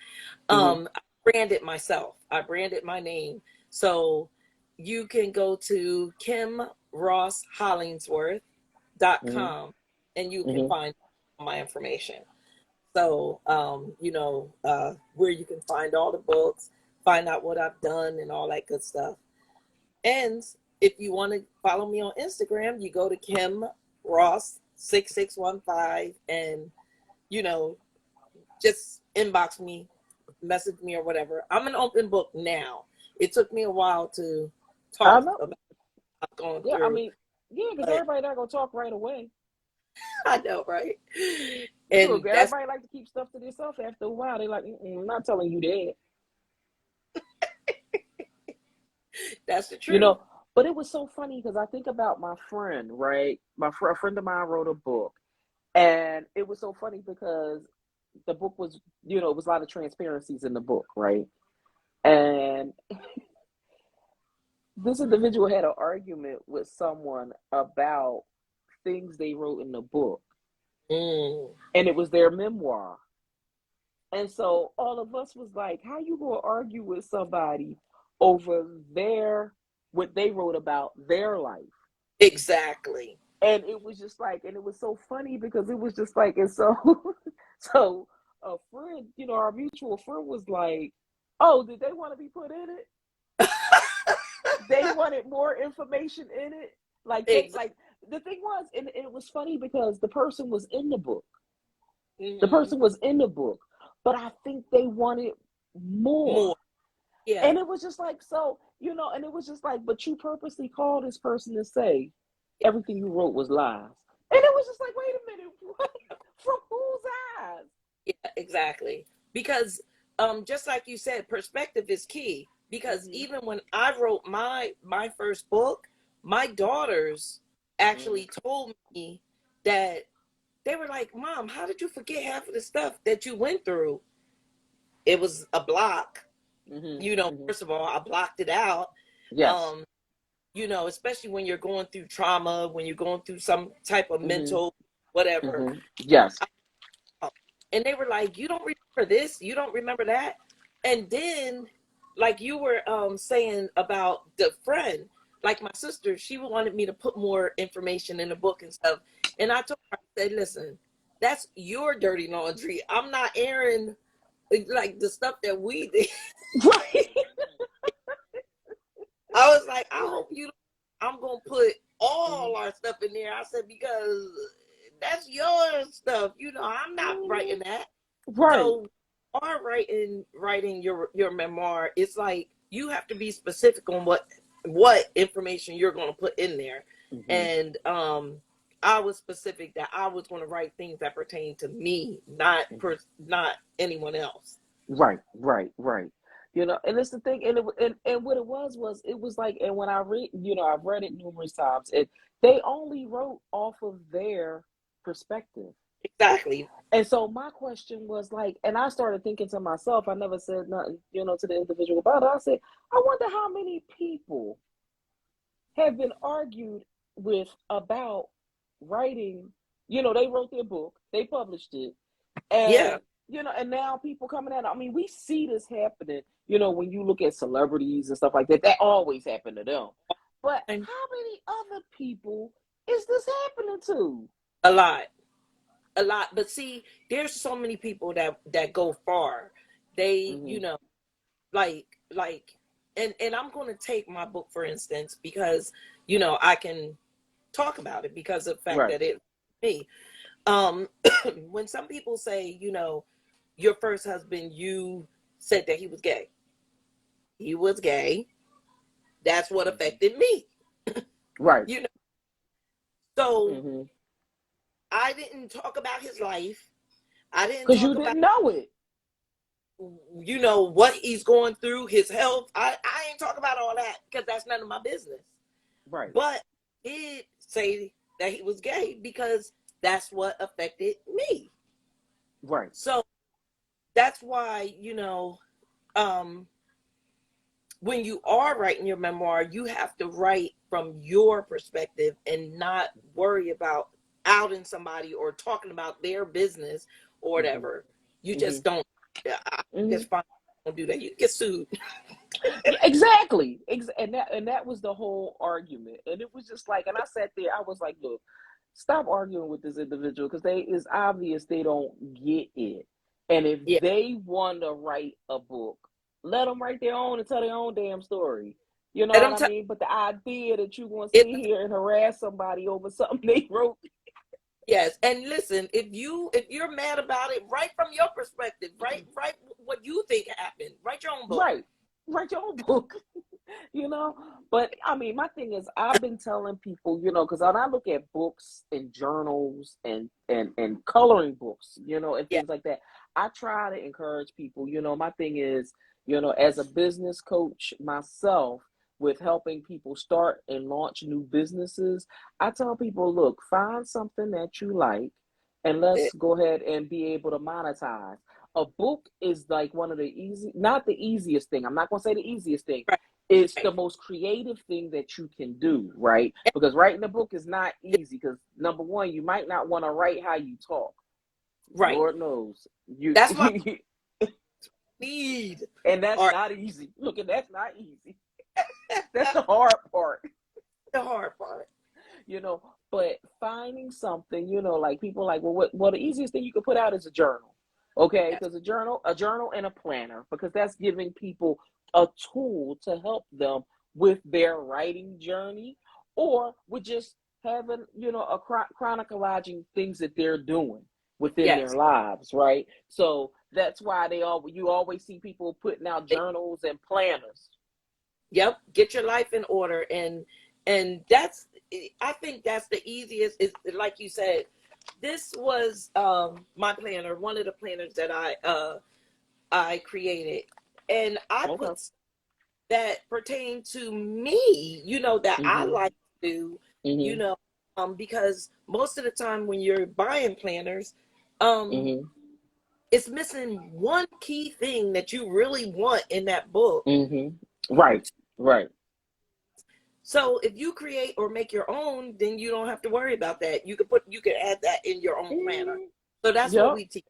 Mm-hmm. I branded myself. I branded my name. So you can go to Mm-hmm. kimrosshollingsworth.com and you can Mm-hmm. find my information. So, where you can find all the books, find out what I've done and all that good stuff. And if you want to follow me on Instagram, you go to Kim Ross 6615 and, you know, just inbox me, message me or whatever. I'm an open book now. It took me a while to I talk know. about what I'm going Yeah, I through, mean, yeah, because but everybody not gonna talk right away. I know, right? Look, And that's everybody like to keep stuff to themselves after a while. They like, I'm not telling you that. that's the You truth. know, but it was so funny because I think about my friend, right? A friend of mine wrote a book, and it was so funny because the book was, it was a lot of transparencies in the book, right? And this individual had an argument with someone about things they wrote in the book, Mm. and it was their memoir. And so all of us was like, how you gonna argue with somebody over what they wrote about their life? Exactly. And it was just like, and it was so funny because it was just like, and so, so a friend, our mutual friend was like, "Oh, did they want to be put in it? They wanted more information in it. Like they, Exactly. like the thing was, and it was funny because the person was in the book. The Hmm. person was in the book, but I think they wanted more." More. Yeah. And it was just like, so, and it was just like, but you purposely called this person to say everything you wrote was lies. And it was just like, wait a minute, what? From whose eyes? Yeah, exactly. Because just like you said, perspective is key. Because Mm-hmm. even when I wrote my first book, my daughters actually told me that they were like, "Mom, how did you forget half of the stuff that you went through?" It was a block. Mm-hmm. Mm-hmm. First of all, I blocked it out. Yes. Um, especially when you're going through trauma, when you're going through some type of Mm-hmm. mental whatever. Mm-hmm. Yes. And they were like, "You don't remember this, you don't remember that." And then, like you were saying about the friend, like my sister, she wanted me to put more information in the book and stuff. And I told her, I said, "Listen, that's your dirty laundry. I'm not airing like the stuff that we did." Right. I was like, "I hope you don't, I'm gonna put all our stuff in there." I said, "Because that's your stuff, I'm not writing that." Right. So, are writing your memoir, it's like you have to be specific on what information you're going to put in there. Mm-hmm. And I was specific that I was going to write things that pertain to me, not anyone else. Right. Right. Right. And it's the thing, and what it was like, and when I read, I've read it numerous times, and they only wrote off of their perspective. Exactly. And so my question was like, and I started thinking to myself, I never said nothing, to the individual about it. I said, I wonder how many people have been argued with about writing, they wrote their book, they published it, Yeah. and and now people coming at it. I mean, we see this happening, when you look at celebrities and stuff like that, that always happened to them. But And how many other people is this happening to? a lot. A lot. But see, there's so many people that go far. They, Mm-hmm. like and I'm going to take my book for instance because I can talk about it because of the fact Right. that it's me. um when some people say, your first husband, you said that he was gay, that's what affected me. Right. you know so Mm-hmm. I didn't talk about his life. I didn't Because you talk about didn't know it. what he's going through, his health. I ain't talk about all that because that's none of my business. Right. But he did say that he was gay because that's what affected me. Right. So that's why, um, when you are writing your memoir, you have to write from your perspective and not worry about outing somebody or talking about their business or Mm-hmm. whatever. You Mm-hmm. just don't. I Mm-hmm. just find don't do that. You get sued. Yeah, exactly. And that was the whole argument. And it was just like, and I sat there, I was like, look, stop arguing with this individual because it's obvious they don't get it. And if Yeah. they want to write a book, let them write their own and tell their own damn story. You know Let what them I tell mean? But the idea that you're going to sit it. here and harass somebody over something they wrote. Yes, and listen, if you're mad about it, write from your perspective. Write what you think happened. Write your own book. Right. Write your own book. you know but I mean, my thing is, I've been telling people, because when I look at books and journals and coloring books, and Yeah. things like that, I try to encourage people. My thing is, as a business coach myself, with helping people start and launch new businesses, I tell people, look, find something that you like and let's go ahead and be able to monetize. A book is like one of the not the easiest thing. I'm not going to say the easiest thing. Right. It's the Right. most creative thing that you can do, right? Because writing a book is not easy. Because number one, you might not want to write how you talk. Right. Lord knows you, That's why I need and that's art. not easy. Look, and that's not easy. That's the hard part. The hard part. you know, but finding something, you know, like people like, well, the easiest thing you could put out is a journal. Okay, Yes. because a journal and a planner, because that's giving people a tool to help them with their writing journey, or with just having, you know, a chronicalizing things that they're doing within their Yes. lives, right? So that's why you always see people putting out journals and planners. Yep. Get your life in order, and that's, I think that's the easiest. Is like you said. This was my planner, one of the planners that I created, and I Okay. put that pertain to me, you know, that I Mhm. like to do, you Mhm. know, because most of the time when you're buying planners, um, Mhm. it's missing one key thing that you really want in that book. Mhm. Right. Right. So if you create or make your own, then you don't have to worry about that. You can add that in your own planner. Mhm. So that's what Yep. we teach.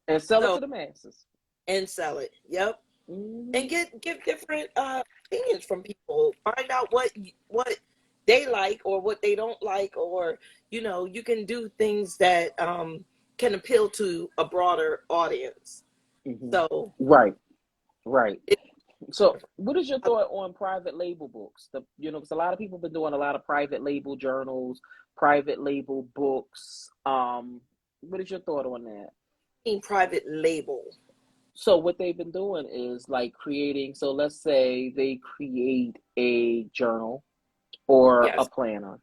And sell it So to the masses. and sell it. Yep. And Mhm. give different opinions from people. Find out what they like or what they don't like, or you know, you can do things that can appeal to a broader audience. Mhm. So Right. Right. it's So, wonderful. what is your thought on private label books? Because a lot of people have been doing a lot of private label journals, private label books. What is your thought on that? Private label. So, what they've been doing is like creating. So, let's say they create a journal or a Yes. planner,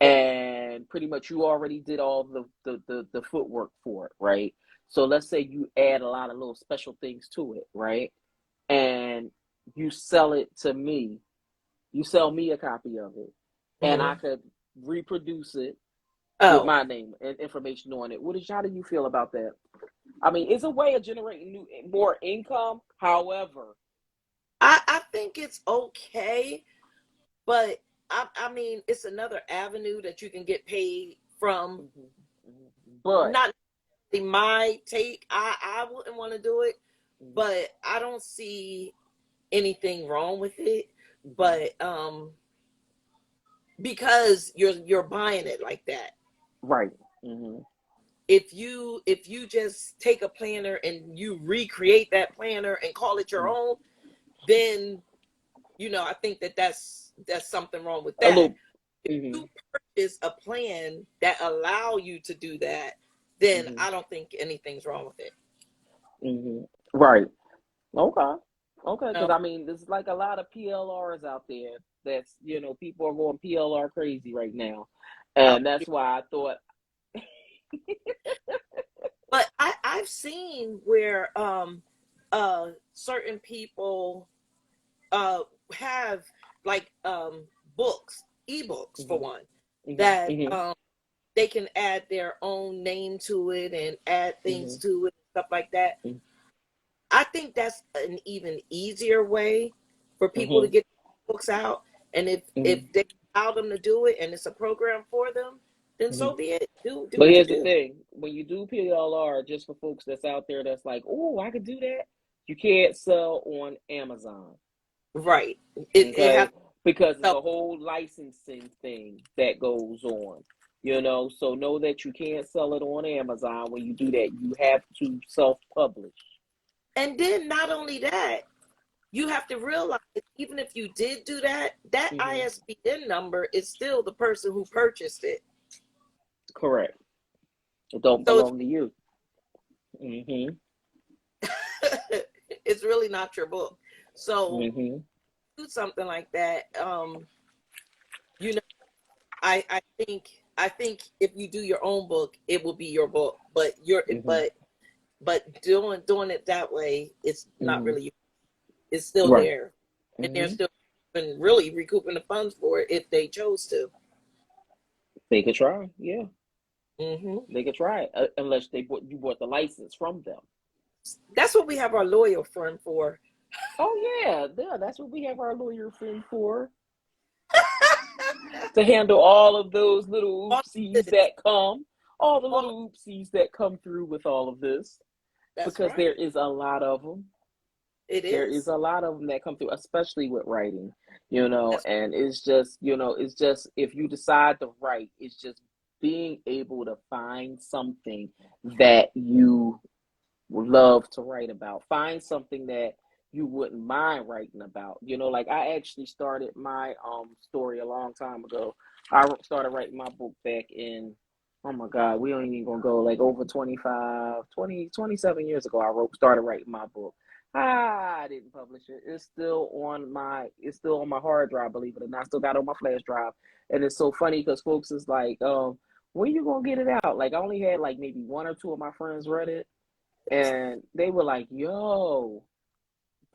Yep. and pretty much you already did all the footwork for it, right? So, let's say you add a lot of little special things to it, right? And you sell it to me. You sell me a copy of it, and I Hmm. could reproduce it with Oh, my name and information on it. How do you feel about that? I mean, it's a way of generating more income. However, I think it's okay, but I mean, it's another avenue that you can get paid from. mhm, mhm. But Not my take. I wouldn't want to do it, mhm, but I don't see anything wrong with it. mhm, But because you're buying it like that. right, hmm If you just take a planner and you recreate that planner and call it your own, then I think that's something wrong with a that. little, If hmm you purchase a plan that allow you to do that, then hmm I don't think anything's wrong with it. hmm right, okay, okay. Because No, I mean, there's like a lot of PLRs out there. That's people are going PLR crazy right now, I, and that's why I thought. but I've seen where certain people uh have like books, ebooks for hmm one, hmm that hmm they can add their own name to it and add things hmm to it, stuff like that. hmm I think that's an even easier way for people to hmm get books out. And if hmm they allow them to do it and it's a program for them, then hmm so be it. Do But what you here's the do. thing: when you do PLR, just for folks that's out there that's like, "Oh, I could do that," you can't sell on Amazon, Right. It has okay? Because it's to. a whole licensing thing that goes on. So know that you can't sell it on Amazon. When you do that, you have to self-publish. And then not only that, you have to realize, even if you did do that, that hmm ISBN number is still the person who purchased it. Correct. It don't So belong to you. hmm it's really not your book. So hmm do something like that. You know, I think if you do your own book, it will be your book. But hmm doing it that way, it's not hmm really. It's still Right. there, and they're hmm still been really recouping the funds for it if they chose to. They could try. Yeah. Hmm. They could try it, unless you bought the license from them. That's what we have our lawyer firm for. Oh yeah, yeah. That's what we have our lawyer friend for, to handle all of those little All oopsies this, all the all little oopsies that come through with all of this, that's because right. there is a lot of them. It There is is. a lot of them that come through, especially with writing, you know, That's, and it's just, you know, it's just if you decide to write, it's just being able to find something that you would love to write about. Find something that you wouldn't mind writing about. You know, like I actually started my story a long time ago. I started writing my book back in, oh my God, we ain't even gonna go like over 27 years ago. Started writing my book. I didn't publish it. It's still on my hard drive, believe it or not. I still got it on my flash drive. And it's so funny because folks is like, when you gonna get it out? Like I only had like maybe one or two of my friends read it, and they were like, yo,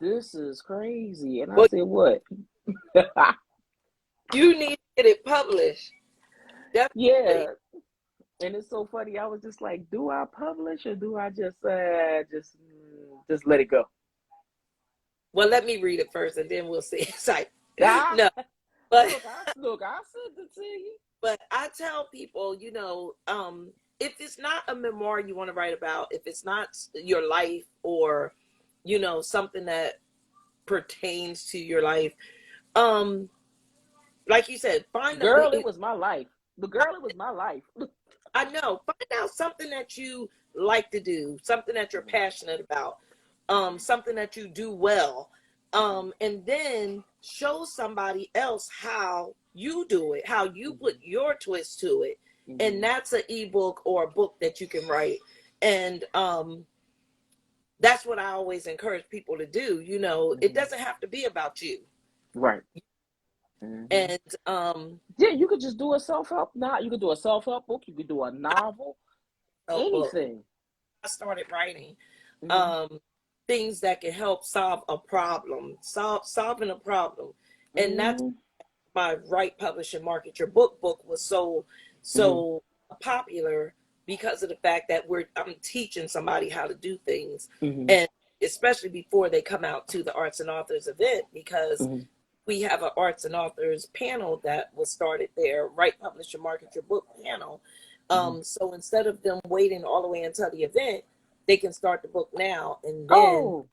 this is crazy. And I well, said, what? you need to get it published. Yeah. Definitely. And it's so funny. I was just like, do I publish or do I just let it go? Well, let me read it first, and then we'll see. It's like, Ah, no, but I sent it to you. but I tell people, if it's not a memoir you want to write about, if it's not your life or, something that pertains to your life, um, like you said, Girl, it was my life. The girl, it was my life. I know, find out something that you like to do, something that you're passionate about, something that you do well, and then show somebody else how you do it, how you put your twist to it. And that's an ebook or a book that you can write. And that's what I always encourage people to do. It doesn't have to be about you. Right. And Yeah, you could just do a self-help. You could do a self-help book. You could do a novel. a book. Anything. I started writing things that can help solve a problem, solving a problem. And that's my Write, Publish, and Market Your book was so popular because of the fact that I'm teaching somebody how to do things. And especially before they come out to the Arts and Authors event, because we have an Arts and Authors panel that was started there, Write, Publish, and Market Your book panel. So instead of them waiting all the way until the event, they can start the book now and then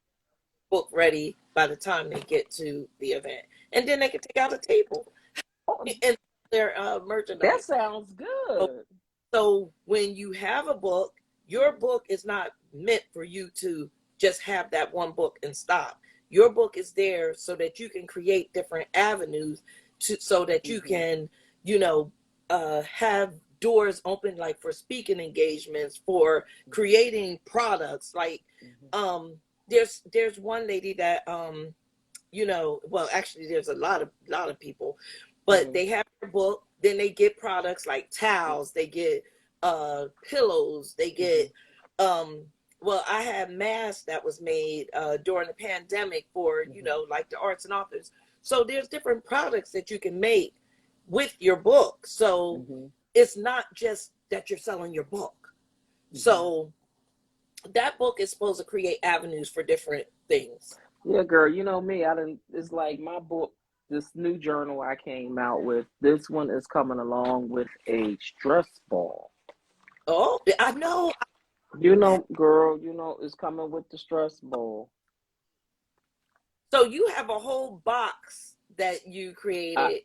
book ready by the time they get to the event. And then they can take out a table and their merchandise. That sounds good. So when you have a book, your book is not meant for you to just have that one book and stop. Your book is there so that you can create different avenues so that you can, have doors open, like for speaking engagements, for creating products. Like there's one lady that well, actually there's a lot of people, but they have their book, then they get products like towels, they get pillows, they get well, I had masks that was made during the pandemic for like the Arts and Authors. So there's different products that you can make with your book. So it's not just that you're selling your book. So that book is supposed to create avenues for different things. Yeah, girl, you know me. It's like my book, this new journal I came out with. This one is coming along with a stress ball. Oh, I know. Girl, it's coming with the stress ball. So you have a whole box that you created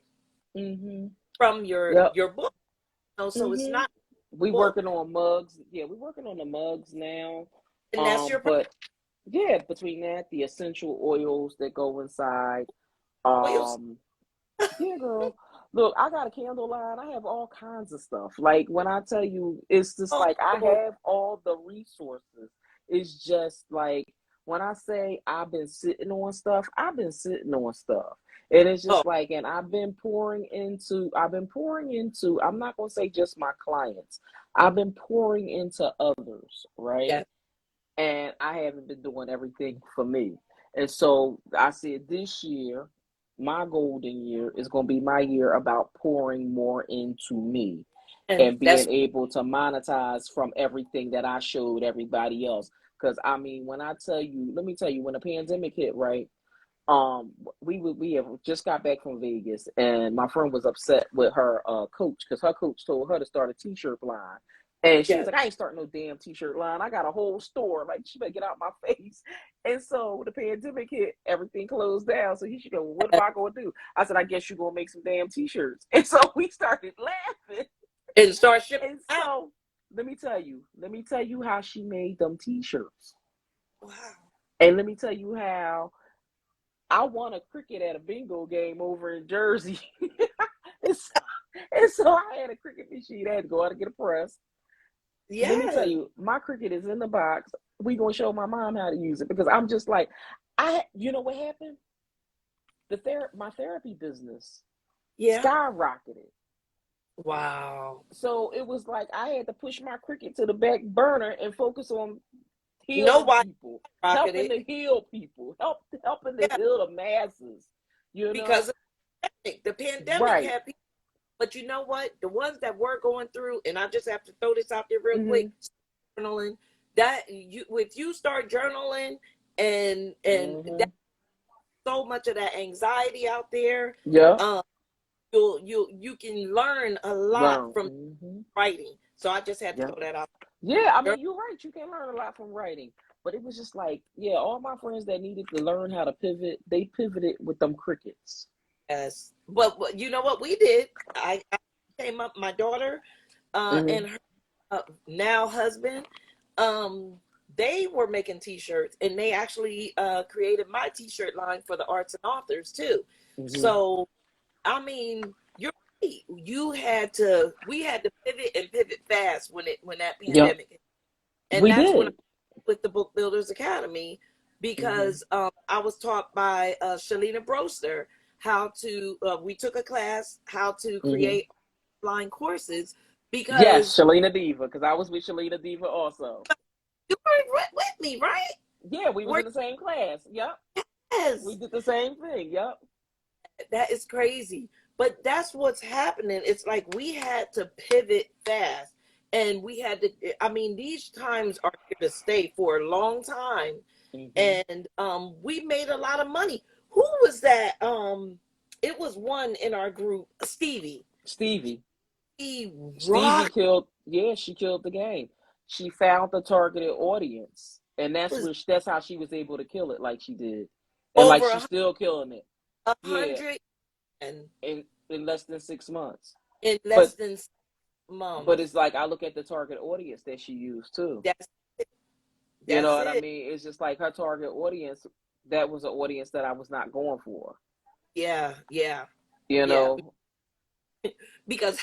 from your book. So it's not we working on mugs. Yeah, we're working on the mugs now. And that's your but yeah, between that, the essential oils that go inside. oils. Yeah, girl. Look, I got a candle line. I have all kinds of stuff. Like when I tell you, it's just like I have all the resources. It's just like when I say I've been sitting on stuff, I've been sitting on stuff. And it's just like, and I've been pouring into, I'm not going to say just my clients. I've been pouring into others, right? Yeah. And I haven't been doing everything for me. And so I said this year, my golden year is going to be my year about pouring more into me and being able to monetize from everything that I showed everybody else. Because I mean, let me tell you, when the pandemic hit, right? We have just got back from Vegas, and my friend was upset with her coach because her coach told her to start a t-shirt line. And she was Yeah. like, I ain't starting no damn t-shirt line. I got a whole store. Like, she better get out my face. And so when the pandemic hit, everything closed down. So she go, well, what am I going to do? I said, I guess you're going to make some damn t-shirts. And so we started laughing. And start shipping And out. so let me tell you how she made them t-shirts. Wow. And let me tell you how I won a cricket at a bingo game over in Jersey. and so I had a cricket machine. I had to go out and get a press. Let me tell Yes. you, my cricket is in the box. We gonna show my mom how to use it because I'm just like, you know what happened? My therapy business Yeah. skyrocketed. Wow. So it was like I had to push my cricket to the back burner and focus on healing Nobody people, helping rocketed. to heal people, helping to Yeah. heal the masses. You know, Because of the pandemic right? had people. But you know what? The ones that were going through, and I just have to throw this out there real quick, Mm-hmm. journaling. That you, if you start journaling, and Mm-hmm. that so much of that anxiety out there, Yeah. you can learn a lot Wow. from Mm-hmm. writing. So I just had to Yeah. throw that out. Yeah. I mean, you're right. You can learn a lot from writing, but it was just like, yeah, all my friends that needed to learn how to pivot, they pivoted with them crickets. Yes, but you know what we did? I came up. My daughter, Mm-hmm. and her now husband, um, they were making T-shirts, and they actually created my T-shirt line for the arts and authors too. Mm-hmm. So I mean, you're right. We had to pivot and pivot fast when that Yep. pandemic hit. And We that's when I did. with the Book Builders Academy Mm-hmm. because I was taught by Shalina Broster how to. We took a class how to Mm-hmm. create online courses Yes, because Shalina Diva, because I was with Shalina Diva also. you were with me, right? Yeah, we was We're in the same class. Yep. We yes, did the same thing. Yep. that is crazy. But that's what's happening. It's like we had to pivot fast. And we had to, I mean, these times are here to stay for a long time. Mm-hmm. And we made a lot of money. Who was that? It was one in our group, Stevie. Stevie. He Stevie rocked. killed. Yeah, she killed the game. She found the targeted audience, and Was that's how she was able to kill it like she did, and like over she's still killing it. a Yeah, hundred and in less than 6 months. in less But than 6 months. it's like I look at the target audience that she used too. That's it. You know That's what I it. mean? It's just like her target audience. That was an audience that I was not going for. Yeah, yeah, You yeah. know. Because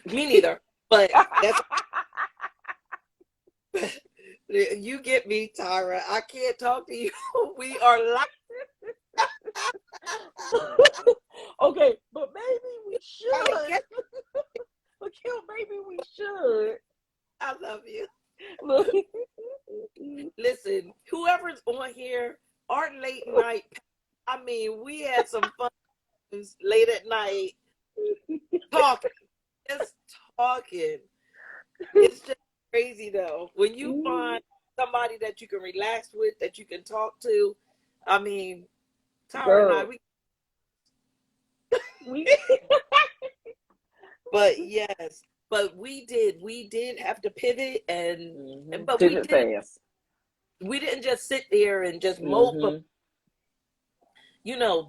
me neither. But that's you get me, Tyra. I can't talk to you. We are live. Okay, but maybe we Trying to should. get. Look, maybe we should. I love you. Look. Listen, whoever's on here, our late night. I mean, we had some fun late at night talking, just talking. It's just crazy though. When you find somebody that you can relax with, that you can talk to, I mean, Tyra and I, Girl, we but yes, but we did have to pivot but pivot fast. we didn't just sit there and just mope, Mm-hmm.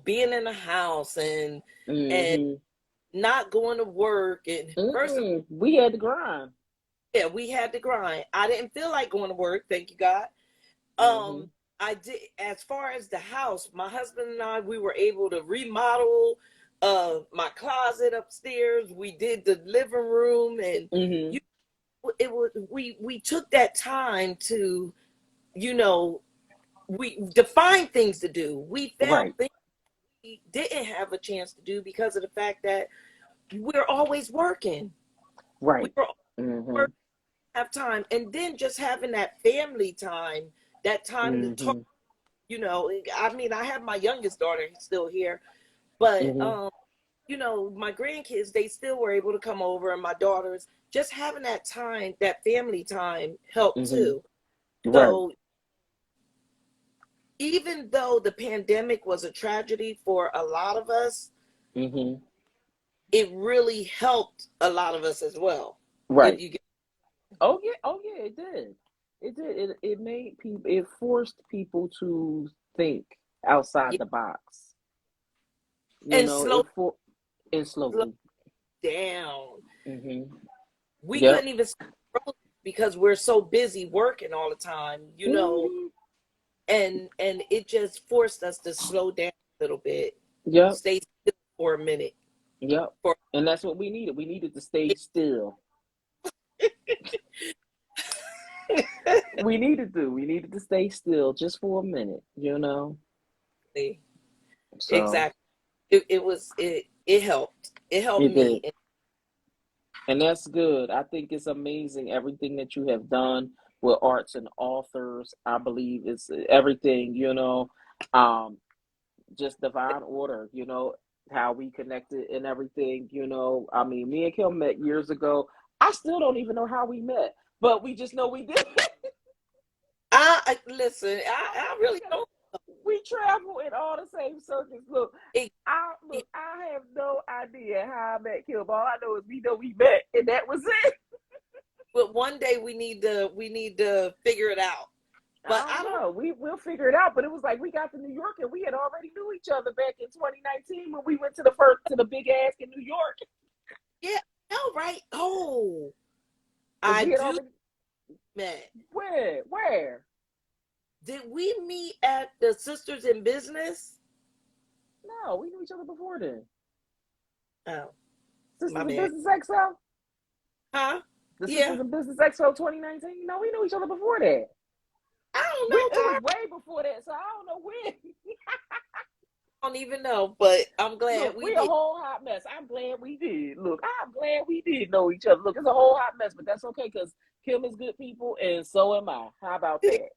being in the house and Mm-hmm. not going to work. And first of Mm-mm. We had to grind. all, yeah, we had to grind. I didn't feel like going to work, thank you God. Mm-hmm. I did. As far as the house, my husband and I, we were able to remodel my closet upstairs. We did the living room, and Mm-hmm. you it was we took that time to, you know we define things to do. We found Right. things we didn't have a chance to do because of the fact that we're always working. We Right. were always Mm-hmm. working, have time, and then just having that family time, that time to talk. Mm-hmm. I mean, I have my youngest daughter still here, but Mm-hmm. my grandkids, they still were able to come over, and my daughters, just having that time, that family time helped Mm-hmm. too. Right. So even though the pandemic was a tragedy for a lot of us, Mm-hmm. it really helped a lot of us as well. If Right. you get, Oh yeah, it did. It did. It made people. It forced people to think outside Yeah. the box. And slow, And slow slowly. down. Hmm. We Yep. couldn't even scroll because we're so busy working all the time, Hmm. and it just forced us to slow down a little bit, Yep. stay still for a minute. Yep. For And that's what we needed. We needed to stay still. We needed to. We needed to stay still just for a minute. So exactly, it helped. It helped it did. me. And that's good. I think it's amazing everything that you have done with arts and authors. I believe it's everything, um, just divine order, how we connected and everything, I mean, me and Kim met years ago. I still don't even know how we met, but we just know we did. Listen. I really don't. We travel in all the same circles. Look, It, I have no idea how I met Kim. All I know is we know we met, and that was it. but one day we need to figure it out. But I I don't don't. know. We'll figure it out. But it was like we got to New York and we had already knew each other back in 2019 when we went to the big ass in New York. Yeah. No. Right. Oh, Because I we had do. already Met. where? Did we meet at the Sisters in Business? No, we knew each other before then. Oh, my Sisters in bad. Business XO? Huh? The Yeah. Sisters in Business XO 2019? No, we knew each other before that. I don't It know, was Tyra. way before that, so I don't know when. I don't even know, but I'm glad Look, we we a did. whole hot mess. I'm glad we did. Look, I'm glad we did know each other. Look, it's a whole hot mess, but that's okay because Kim is good people and so am I. How about that?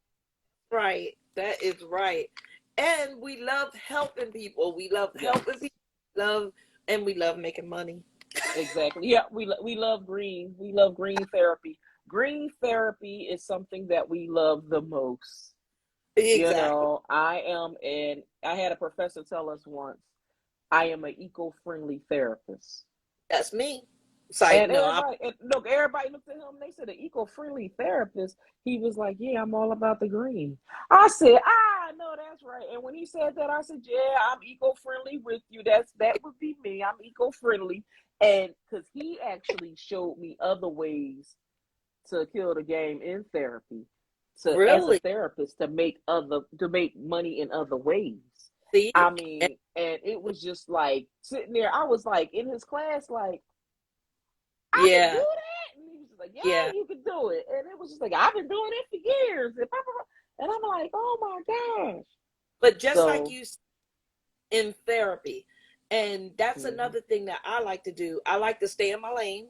Right. That is right. And we love helping people. We love helping Yes. people. Love and we love making money. Exactly. Yeah, we love green. We love green therapy. Green therapy is something that we love the most. Exactly. I had a professor tell us once, I am an eco-friendly therapist. That's me. It's like, no, I'm Everybody looked at him and they said, an eco-friendly therapist. He was like, yeah, I'm all about the green. I said, no, that's right. And when he said that, I said, yeah, I'm eco-friendly with you. That would be me. I'm eco-friendly. And because he actually showed me other ways to kill the game in therapy, to as a really therapist to make money in other ways. see. I And mean, and it was just like sitting there. I was like in his class, like I can do yeah, that, and he was just like, yeah, yeah. you can do it. And it was just like I've been doing it for years, and I'm like, oh my gosh. But just like So, you in therapy, and that's mhm, another thing that I like to do. I like to stay in my lane.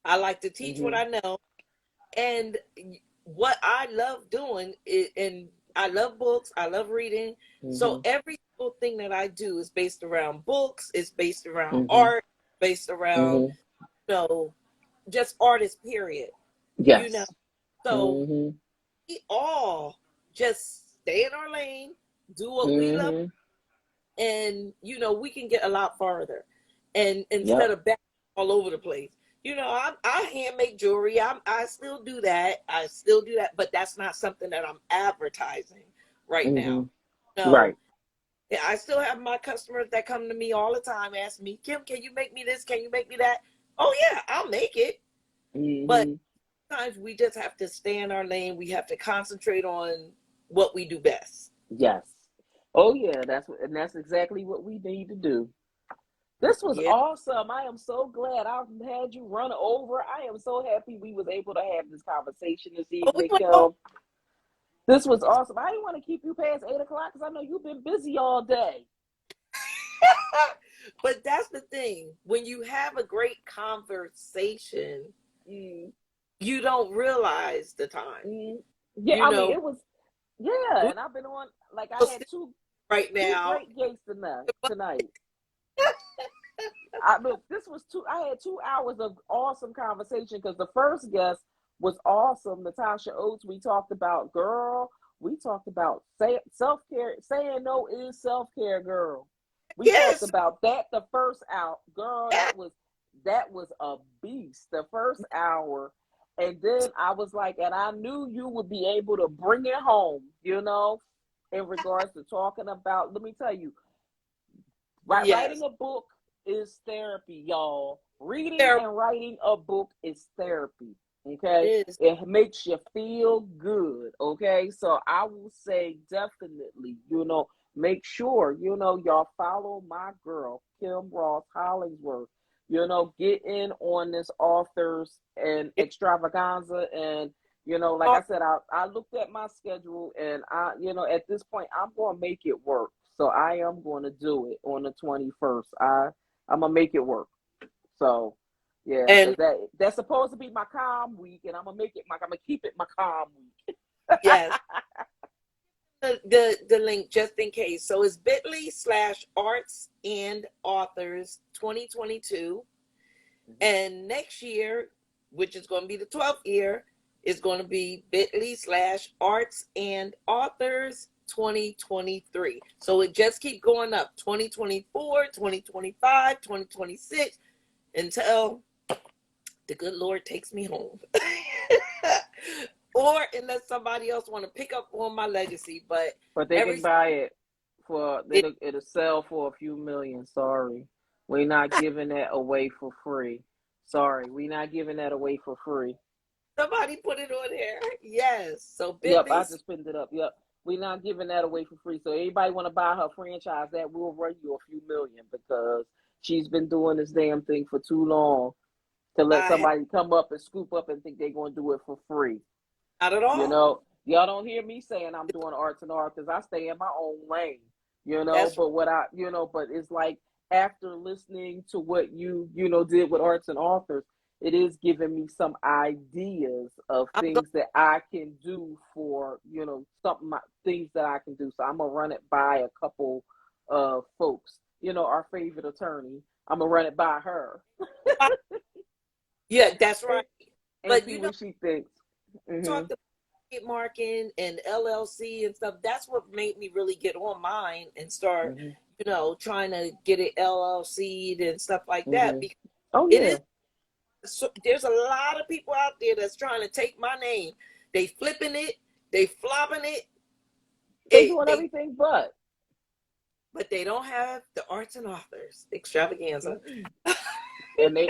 I like to teach what mhm, I know. And what I love doing is, and I love books, I love reading. So mhm, every single thing that I do is based around books, it's based around mhm, art, based around, mhm. you know, just artists, period. You know, Yes. so Mhm, we all just stay in our lane, do what we love, mhm. and we can get a lot farther. And instead Yep. of back all over the place, I hand make jewelry. I still do that. I still do that, but that's not something that I'm advertising right now. Mhm. No, Right. yeah, I still have my customers that come to me all the time, ask me, Kim, can you make me this? Can you make me that? Oh yeah, I'll make it. But Mhm. sometimes we just have to stay in our lane. We have to concentrate on what we do best. Yes. Oh yeah, that's exactly what we need to do. This was Yeah. awesome. I am so glad I've had you run over. I am so happy we was able to have this conversation this Oh, we evening, went over. Kim. This was awesome. I didn't want to keep you past 8 o'clock because I know you've been busy all day. But that's the thing. When you have a great conversation, Mm, you don't realize the time. mm. Yeah, You I mean know, it was. Yeah, we're and I've been on. Like I still had right two now. great guests tonight. Look, this was two. I had 2 hours of awesome conversation because the first guest was awesome, Natasha Oates. We talked about girl. We talked about self care. Saying no is self care, girl. We talked Yes. about that the first hour, girl. Yes. That was a beast. The first hour, And then I was like, and I knew you would be able to bring it home, you know, in regards to talking about, let me tell you, writing Yes. a book is therapy, y'all. Reading There and writing a book is therapy. Okay. it is. It makes you feel good. Okay. So I will say definitely, you know, make sure, you know, y'all follow my girl, Kim Ross-Hollingsworth. You know, get in on this authors and extravaganza. And, you know, like I said, I looked at my schedule and you know, at this point, I'm going to make it work. So I am going to do it on the 21st. I'm going to make it work. So, yeah, And because that's supposed to be my calm week, and I'm gonna keep it my calm week. yes, the link just in case. So it's bit.ly/arts and authors 2022. And next year, which is going to be the 12th year, is going to be bit.ly/arts and authors 2023. So it just keep going up 2024, 2025, 2026 until the good Lord takes me home. Or unless somebody else want to pick up on my legacy. But they can buy it for it'll sell for a few million. Sorry, we're not giving that away for free. Sorry, we're not giving that away for free. Somebody put it on there. Yes. So Yep, I just pinned it up. Yep. We're not giving that away for free. So anybody want to buy her franchise, that will run you a few million, because she's been doing this damn thing for too long to let somebody come up and scoop up and think they're going to do it for free. Not at all. You know, y'all don't hear me saying I'm doing arts and art, because I stay in my own lane, you know. But it's like, after listening to what you know, did with Arts and Authors, it is giving me some ideas of things that I can do for, you know, things that I can do. So I'm going to run it by a couple of folks, you know, our favorite attorney. I'm going to run it by her. Yeah, that's right. And but see you know, what she thinks. Talked about marking and LLC and stuff. That's what made me really get on mine and start, you know, trying to get it LLC'd and stuff like that. Because it is. So there's a lot of people out there that's trying to take my name. They flipping it, they flopping it. They doing everything but they don't have the Arts and Authors Extravaganza. And they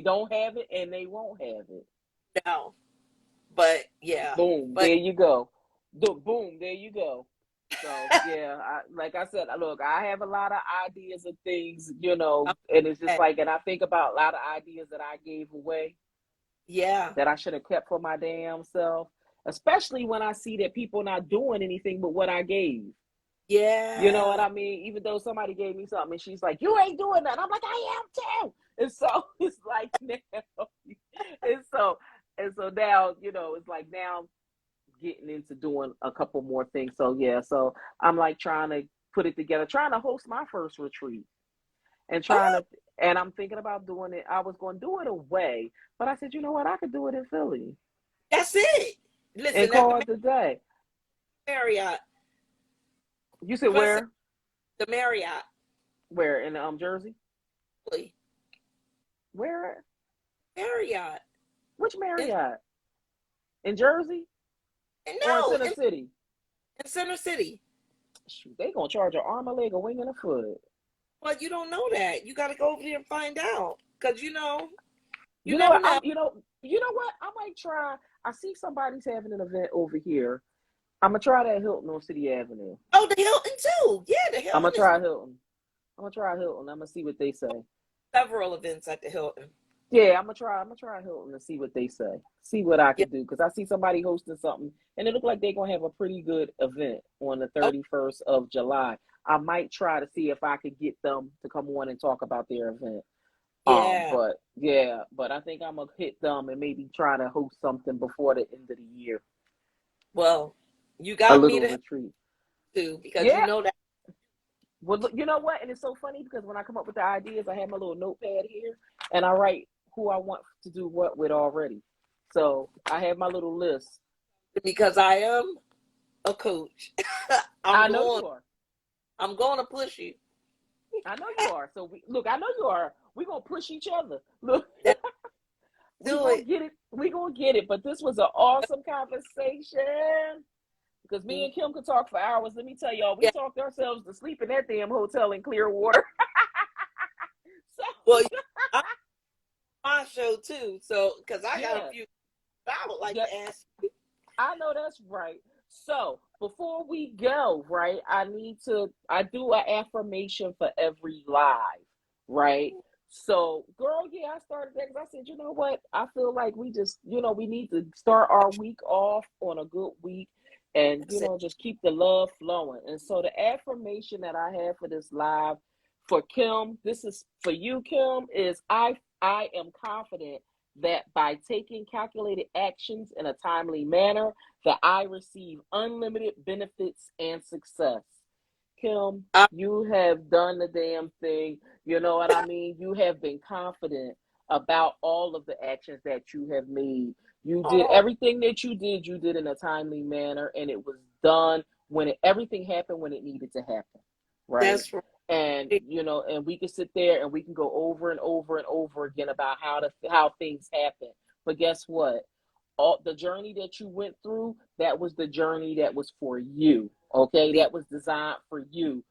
don't have it, and they won't have it. No. But yeah. Boom, there you go. Boom, there you go. So yeah, like I said, look, I have a lot of ideas of things, you know, and it's just like, and I think about a lot of ideas that I gave away. Yeah. That I should have kept for my damn self. Especially when I see that people not doing anything but what I gave. Yeah. You know what I mean? Even though somebody gave me something and she's like, you ain't doing that. I'm like, I am too. And so it's like now. And so now, you know, it's like now getting into doing a couple more things. So yeah, so I'm like trying to put it together, trying to host my first retreat. And and I'm thinking about doing it. I was going to do it away, but I said, you know what? I could do it in Philly. That's it. Listen, and call it the day. Marriott. You said where? The Marriott. Where, in Jersey? Really? Where? Marriott. Which Marriott? In Jersey? No, or in Center City. In Center City. Shoot, they gonna charge an arm, a leg, a wing, and a foot. Well, you don't know that. You got to go over there and find out, because you know. You know what? I might try. I see somebody's having an event over here. I'm gonna try that Hilton on City Avenue. Oh, the Hilton too. Yeah, the Hilton. I'm gonna try Hilton. I'm gonna see what they say. Several events at the Hilton. Yeah, I'm gonna try Hilton and see what they say. See what I can do, because I see somebody hosting something, and it looked like they're gonna have a pretty good event on the 31st of July. I might try to see if I could get them to come on and talk about their event. But I think I'm gonna hit them and maybe try to host something before the end of the year. Well, you got me to retreat too, because you know that. Well, you know what? And it's so funny, because when I come up with the ideas, I have my little notepad here, and I write who I want to do what with already. So I have my little list. Because I am a coach. I know you are. I'm going to push you. I know you are. So I know you are. We're going to push each other. Look. We Do gonna it. get it. We gonna get it. But this was an awesome conversation. Because me and Kim could talk for hours. Let me tell y'all, we Yeah. talked ourselves to sleep in that damn hotel in Clearwater. So Well, I'm on my show too. So, because I got a yeah, few I would like yeah, to ask you. I know that's right. So before we go, right, I do an affirmation for every live, right? So, girl, yeah, I started that because I said, you know what? I feel like we just, we need to start our week off on a good week and, That's it. just keep the love flowing. And so the affirmation that I have for this live for Kim, this is for you, Kim, is I am confident that by taking calculated actions in a timely manner, that I receive unlimited benefits and success. Kim, I, you have done the damn thing. You know what I mean? You have been confident about all of the actions that you have made. You did oh, everything that you did in a timely manner, and it was done everything happened when it needed to happen, right? that's right. And and we can sit there and we can go over and over and over again about how things happen. But guess what? All the journey that you went through, that was the journey that was for you. Okay, that was designed for you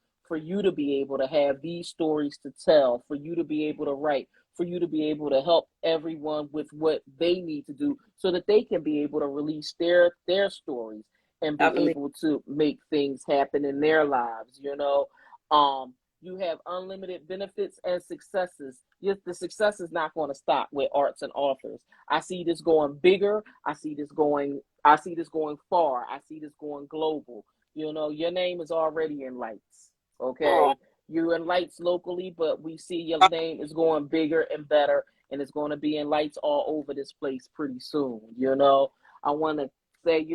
to be able to have these stories to tell, for you to be able to write, for you to be able to help everyone with what they need to do so that they can be able to release their stories and I be believe. able to make things happen in their lives. Um, you have unlimited benefits and successes. Yes, the success is not going to stop with arts and authors. I see this going bigger. I see this going far. I see this going global. Your name is already in lights. Oh, Okay. You're in lights locally, but we see your name is going bigger and better, and it's going to be in lights all over this place pretty soon. I want to say,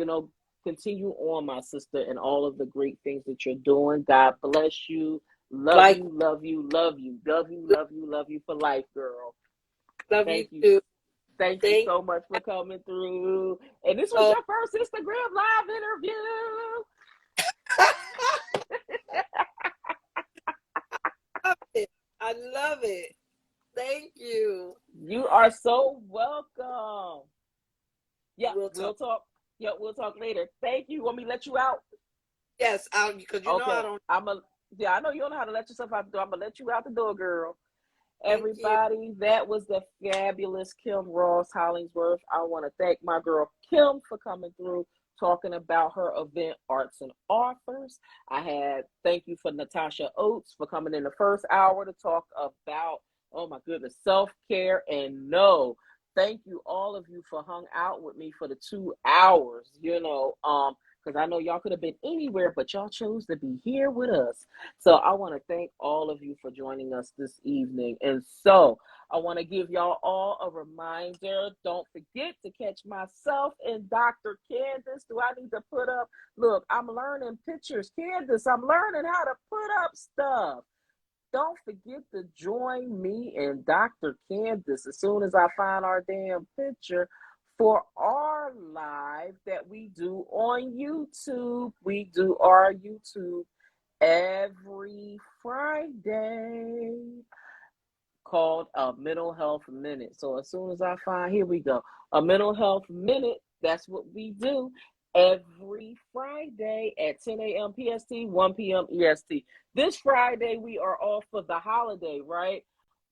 continue on, my sister, and all of the great things that you're doing. God bless you. Love like you, love you, love you, love you, love you, love you for life, girl. love you Thank you. too. Thank you Thank so much for coming through. And this was you. your first Instagram live interview. Love it. I love it. Thank you. You are so welcome. Yep, We'll we'll talk. talk. Yep, we'll talk later. Thank you. Want me to let you out? Yes, because I Okay. don't. Yeah, I know you don't know how to let yourself out the door. I'm gonna let you out the door, girl. Thank you. Everybody, that was the fabulous Kim Ross-Hollingsworth. I want to thank my girl Kim for coming through talking about her event, Arts and Authors. Thank you for Natasha Oates for coming in the first hour to talk about, oh my goodness, self-care. And no, thank you all of you for hung out with me for the 2 hours, because I know y'all could have been anywhere, but y'all chose to be here with us. So I want to thank all of you for joining us this evening. And so I want to give y'all all a reminder. Don't forget to catch myself and Dr. Candace. Do I need to put up? Look, I'm learning pictures. Candace, I'm learning how to put up stuff. Don't forget to join me and Dr. Candace as soon as I find our damn picture for our live that we do on YouTube. We do our YouTube every Friday called a mental health minute. So as soon as I find, here we go, a mental health minute, that's what we do every Friday at 10 a.m. PST, 1 p.m. EST. This Friday, we are off for the holiday, right?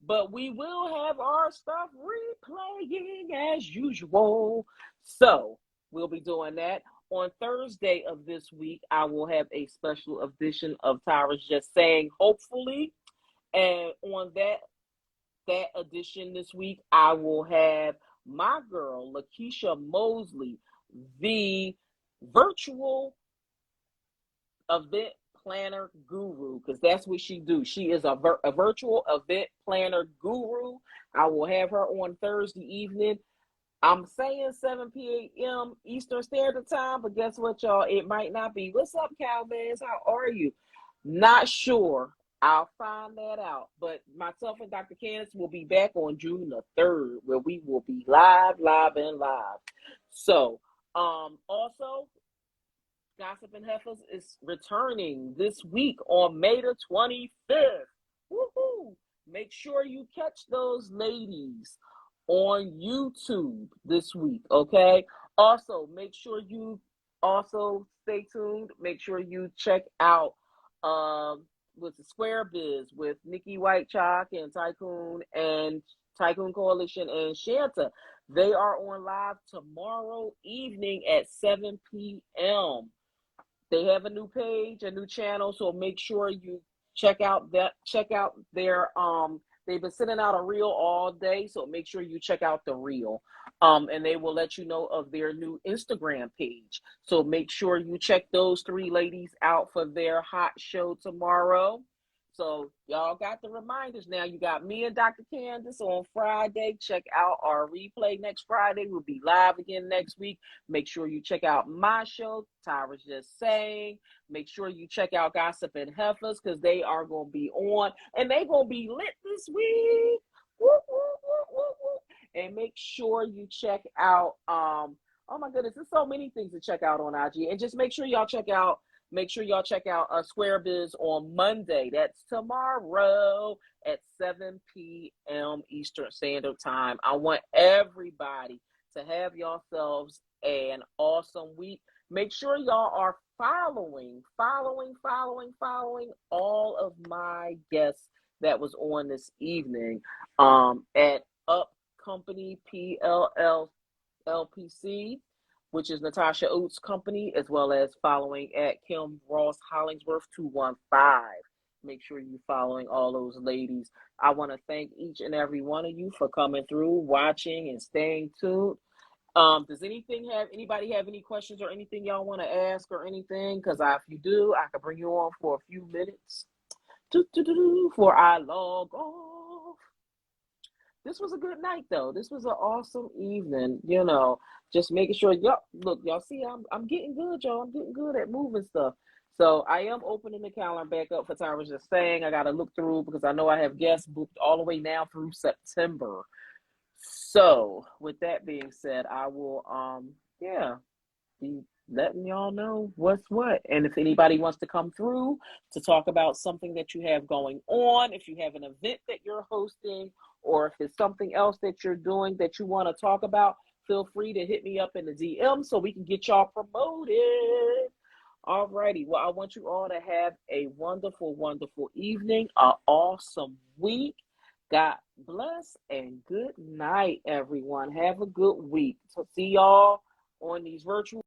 But we will have our stuff replaying as usual. So we'll be doing that. On Thursday of this week, I will have a special edition of Tyra's Just Saying, hopefully. And on that edition this week, I will have my girl, Lakeisha Mosley, the virtual event planner guru, because that's what she do. She is a virtual event planner guru. I will have her on Thursday evening. I'm saying 7 p.m. Eastern Standard Time, but guess what, y'all? It might not be. What's up, Cowbands? How are you? Not sure. I'll find that out. But myself and Dr. Candace will be back on June the 3rd, where we will be live. So, also, Gossip and Heifers is returning this week on May the 25th. Woohoo! Make sure you catch those ladies on YouTube this week, okay? Also, make sure you also stay tuned. Make sure you check out with the Square Biz with Nikki White Chalk and Tycoon Coalition and Shanta. They are on live tomorrow evening at 7 p.m. They have a new page, a new channel, so make sure you check out their they've been sending out a reel all day, so make sure you check out the reel. And they will let you know of their new Instagram page. So make sure you check those three ladies out for their hot show tomorrow. So y'all got the reminders now. You got me and Dr. Candace on Friday. Check out our replay next Friday. We'll be live again next week. Make sure you check out my show, Tyra's Just Saying. Make sure you check out Gossip and Heifers because they are going to be on. And they're going to be lit this week. Woo, woo, woo, woo, woo. And make sure you check out, oh my goodness, there's so many things to check out on IG. And just make sure y'all check out Square Biz on Monday. That's tomorrow at 7 p.m. Eastern Standard Time. I want everybody to have yourselves an awesome week. Make sure y'all are following all of my guests that was on this evening at Up Company PLLPC, which is Natasha Oates' company, as well as following at Kim Ross-Hollingsworth 215. Make sure you're following all those ladies. I want to thank each and every one of you for coming through, watching, and staying tuned. Does anybody have any questions or anything y'all want to ask or anything? Because if you do, I can bring you on for a few minutes before I log off. This was a good night, though. This was an awesome evening. Just making sure y'all see I'm getting good, y'all. I'm getting good at moving stuff. So I am opening the calendar back up for Tyra Just Saying. I got to look through because I know I have guests booked all the way now through September. So with that being said, I will be letting y'all know what's what. And if anybody wants to come through to talk about something that you have going on, if you have an event that you're hosting, or if it's something else that you're doing that you want to talk about, feel free to hit me up in the DM so we can get y'all promoted. All righty. Well, I want you all to have a wonderful, wonderful evening, an awesome week. God bless and good night, everyone. Have a good week. So see y'all on these virtual